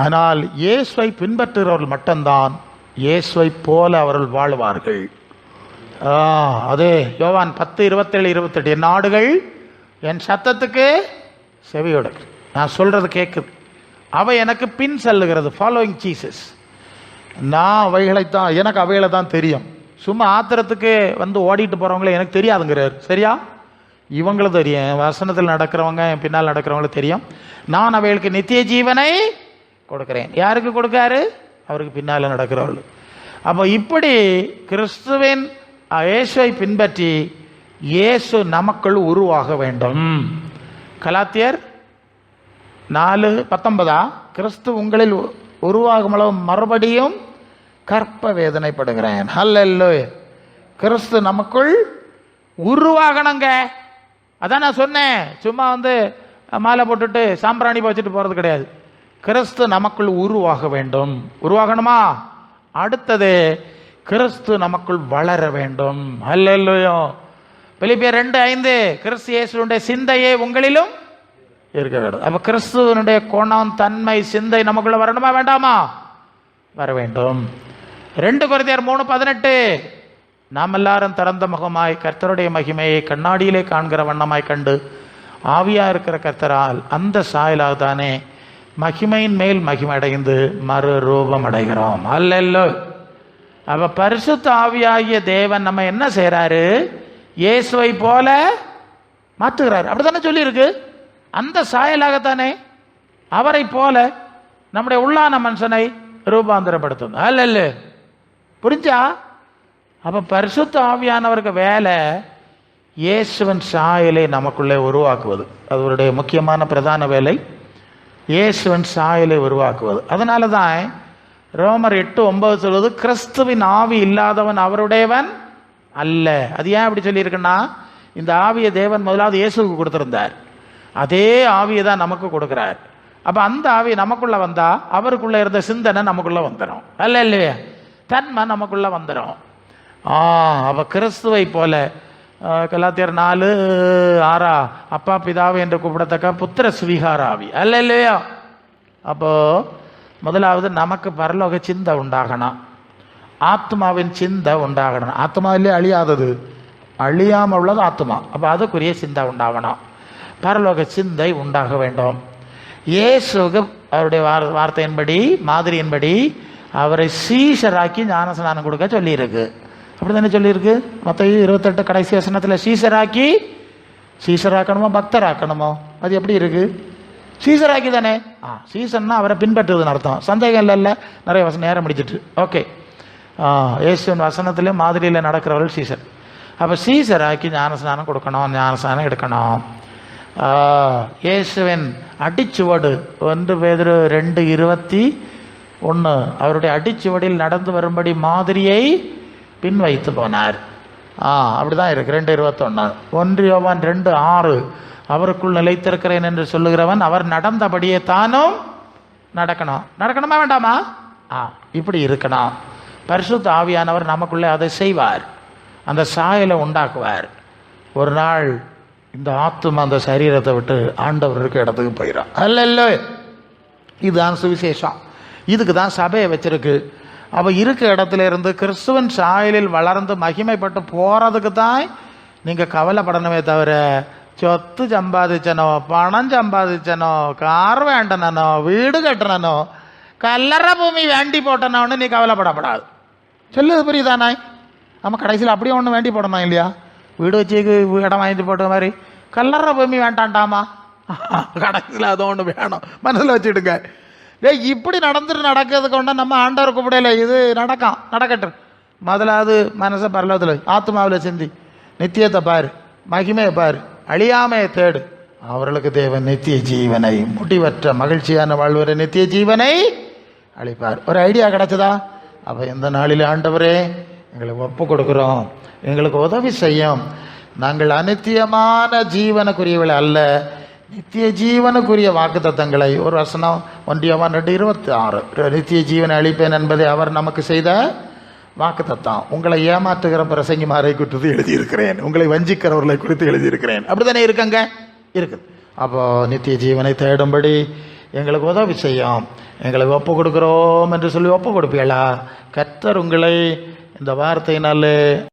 ஆனால் இயேசுவை பின்பற்றுகிறவர்கள் மட்டும்தான் இயேசுவை போல அவர்கள் வாழ்வார்கள். அதே யோவான் 10:27-28 என் நாடுகள் என் சத்தத்துக்கு செவியோடு, நான் சொல்றது கேட்குது, அவை எனக்கு பின் செல்லுகிறது. Following Jesus. நான் அவைகளைத்தான், எனக்கு அவைகளை தான் தெரியும். சும்மா ஆத்திரத்துக்கு ஓடிட்டு போகிறவங்களே எனக்கு தெரியாதுங்கிறார். சரியா? இவங்களும் தெரியும், வசனத்தில் நடக்கிறவங்க, என் பின்னால் நடக்கிறவங்களும் தெரியும். நான் அவைகளுக்கு நித்திய ஜீவனை கொடுக்கிறேன். யாருக்கு கொடுக்காரு? அவருக்கு பின்னால் நடக்கிறவர்கள். அப்போ இப்படி கிறிஸ்துவின் இயேசுவை பின்பற்றி இயேசு நமக்குள் உருவாக வேண்டும். கலாத்தியர் 4:19 கிறிஸ்து உங்களில் உருவாகும் அளவு மறுபடியும் கற்ப வேதனைப்படுகிறேன். ஹல்லேலூயா. கிறிஸ்து நமக்குள் உருவாகணுங்க. அதான் நான் சொன்னேன், சும்மா மாலை போட்டுட்டு சாம்பிராணி வச்சுட்டு போகிறது கிடையாது. கிறிஸ்து நமக்குள் உருவாக வேண்டும். உருவாகணுமா? அடுத்தது கிறிஸ்து நமக்குள் வளர வேண்டும். ஹல்லேலூயா. பிலிப்பியர் 2:5 கிறிஸ்து இயேசுவுடைய சிந்தையே உங்களிலும் இருக்க வேண்டும். அப்போ கிறிஸ்துவனுடைய குணம், தன்மை, சிந்தை நமக்குள்ள வரணுமா வேண்டாமா? வர வேண்டும். 2 கொரிந்தியர் 3:18 நாம் எல்லாரும் திறந்த முகமாய் கர்த்தருடைய மகிமையை கண்ணாடியிலே காண்கிற வண்ணமாய் கண்டு ஆவியா இருக்கிற கர்த்தரால் அந்த சாயலாக தானே மகிமையின் மேல் மகிமை அடைந்து மறு ரூபம் அடைகிறோம். அல்லேலூயா. அப்ப பரிசுத்த ஆவியாகிய தேவன் நம்ம என்ன செய்யறாரு? இயேசுவை போல மாற்றுகிறார். அப்படித்தானே சொல்லியிருக்கு. அந்த சாயலாகத்தானே அவரை போல நம்முடைய உள்ளான மனுஷனை ரூபாந்தரப்படுத்தும். அல்ல புரிஞ்சா? அப்ப பரிசுத்த ஆவியானவருக்கு வேலை இயேசுவின் சாயலை நமக்குள்ளே உருவாக்குவது. அவருடைய முக்கியமான பிரதான வேலை. இயேசுவின் சாயலை உருவாக்குவது. அதனால தான் ரோமர் 8:9 சொல்வது, கிறிஸ்துவின் ஆவி இல்லாதவன் அவருடையவன் அல்ல. அது ஏன் அப்படி சொல்லியிருக்குன்னா, இந்த ஆவியை தேவன் முதலாவது இயேசுவுக்கு கொடுத்திருந்தார், அதே ஆவியை தான் நமக்கு கொடுக்கிறார். அப்போ அந்த ஆவி நமக்குள்ள வந்தா அவருக்குள்ள இருந்த சிந்தனை நமக்குள்ள வந்துடும், அல்ல இல்லையா, தன்மை நமக்குள்ள வந்துடும். அப்போ கிறிஸ்துவை போல கலாத்தியர் 4:6 அப்பா பிதாவை என்று கூப்பிடத்தக்க புத்திர சுவீகார ஆவி, அல்ல இல்லையா. அப்போ முதலாவது நமக்கு பரலோக சிந்தை உண்டாகணும், ஆத்மாவின் சிந்தை உண்டாகணும். ஆத்மாவிலே அழியாதது, அழியாமல் உள்ளது ஆத்மா. அப்போ அதுக்குரிய சிந்தை உண்டாகணும், பரலோக சிந்தை உண்டாக வேண்டும். இயேசுக்கு அவருடைய வார்த்தையின்படி, மாதிரியின்படி அவரை சீஷராக்கி ஞானஸ்நானம் கொடுக்க சொல்லியிருக்கு. அப்படி தானே சொல்லியிருக்கு மத்தேயு 28 கடைசி வசனத்தில். சீஷராக்கணுமோ பக்தராக்கணுமோ, அது எப்படி இருக்கு? சீசராக்கி தானே. சீசன்னா அவரை பின்பற்றுறதுன்னு அர்த்தம், சந்தேகம் இல்லைல்ல. நிறைய நேரம் முடிச்சிட்டு ஓகே. இயேசுவின் வசனத்திலே மாதிரியில் நடக்கிறவர்கள் சீசர். அப்போ சீசராக்கி ஞானஸ்நானம் கொடுக்கணும், ஞானஸ்நானம் எடுக்கணும். இயேசுவின் அடிச்சுவடு 1 பேதுரு 2:21 அவருடைய அடிச்சுவடில் நடந்து வரும்படி மாதிரியை பின் வைத்து போனார். அப்படிதான் இருக்கு. 2:21. 1 யோவான் 2:6 அவருக்குள் நிலைத்திருக்கிறேன் என்று சொல்லுகிறவன் அவர் நடந்தபடியே தானும் நடக்கணும். நடக்கணுமா வேண்டாமா? இப்படி இருக்கணும். பரிசுத்த ஆவியானவர் நமக்குள்ளே அதை செய்வார், அந்த சாயலை உண்டாக்குவார். ஒரு நாள் இந்த ஆத்துமா அந்த சரீரத்தை விட்டு ஆண்டவர் இருக்க இடத்துக்கு போயிடும், அல்ல. இதுதான் சுவிசேஷம். இதுக்கு தான் சபையை வச்சிருக்கு. அப்போ இருக்க இடத்துல இருந்து கிறிஸ்துவன் சாயலில் வளர்ந்து மகிமைப்பட்டு போகிறதுக்கு தான் நீங்கள் கவலைப்படணுமே தவிர, சொத்து சம்பாதிச்சனோ, பணம் சம்பாதிச்சனோ, கார் வேண்டனோ, வீடு கட்டணனோ, கல்லறை பூமி வேண்டி போட்டனோன்னு நீ கவலைப்படப்படாது. சொல்லுது புரியுதானே? நம்ம கடைசியில் அப்படியே ஒன்று வேண்டி போடணும் இல்லையா? வீடு வச்சு இடம் வாங்கிட்டு போட்ட மாதிரி கல்லறை பூமி வேண்டாண்டாமா, கடைசியில் அது ஒன்று வேணும், மனசில் வச்சுடுங்க. இப்படி நடக்கிறதுக்கு ஒன்று நம்ம ஆண்டவர் கூப்பிடல. இது நடக்கட்டும். முதலாவது மனசை பரலோகத்தில் ஆத்மாவில் சிந்தி, நித்தியத்தை பாரு, மகிமையை பாரு, அழியாமையை தேடு. அவர்களுக்கு தேவன் நித்திய ஜீவனை, முடிவற்ற மகிழ்ச்சியான வாழ்வரை நித்திய ஜீவனை அளிப்பார். ஒரு ஐடியா கிடைச்சதா? அப்போ இந்த நாளில் ஆண்டவரே எங்களுக்கு ஒப்பு கொடுக்குறோம், எங்களுக்கு உதவி செய்யும். நாங்கள் அநித்தியமான ஜீவனுக்குரியவளை அல்ல, நித்திய ஜீவனுக்குரிய வாக்கு தத்தங்களை. ஒரு வசனம் 1 யோவான் 2:26 நித்திய ஜீவனை அளிப்பேன் என்பதை அவர் நமக்கு செய்த வாக்கு தத்தம். உங்களை ஏமாற்றுகிற பிரசங்கிமாரை குறித்து எழுதியிருக்கிறேன், உங்களை வஞ்சிக்கிறவர்களை குறித்து எழுதியிருக்கிறேன். அப்படித்தானே இருக்கங்க இருக்குது. அப்போ நித்திய ஜீவனை தேடும்படி எங்களுக்கு உதவி செய்யும், எங்களுக்கு ஒப்பு கொடுக்குறோம் என்று சொல்லி ஒப்பு கொடுப்பீங்களா? கர்த்தர் உங்களை இந்த வார்த்தையினாலே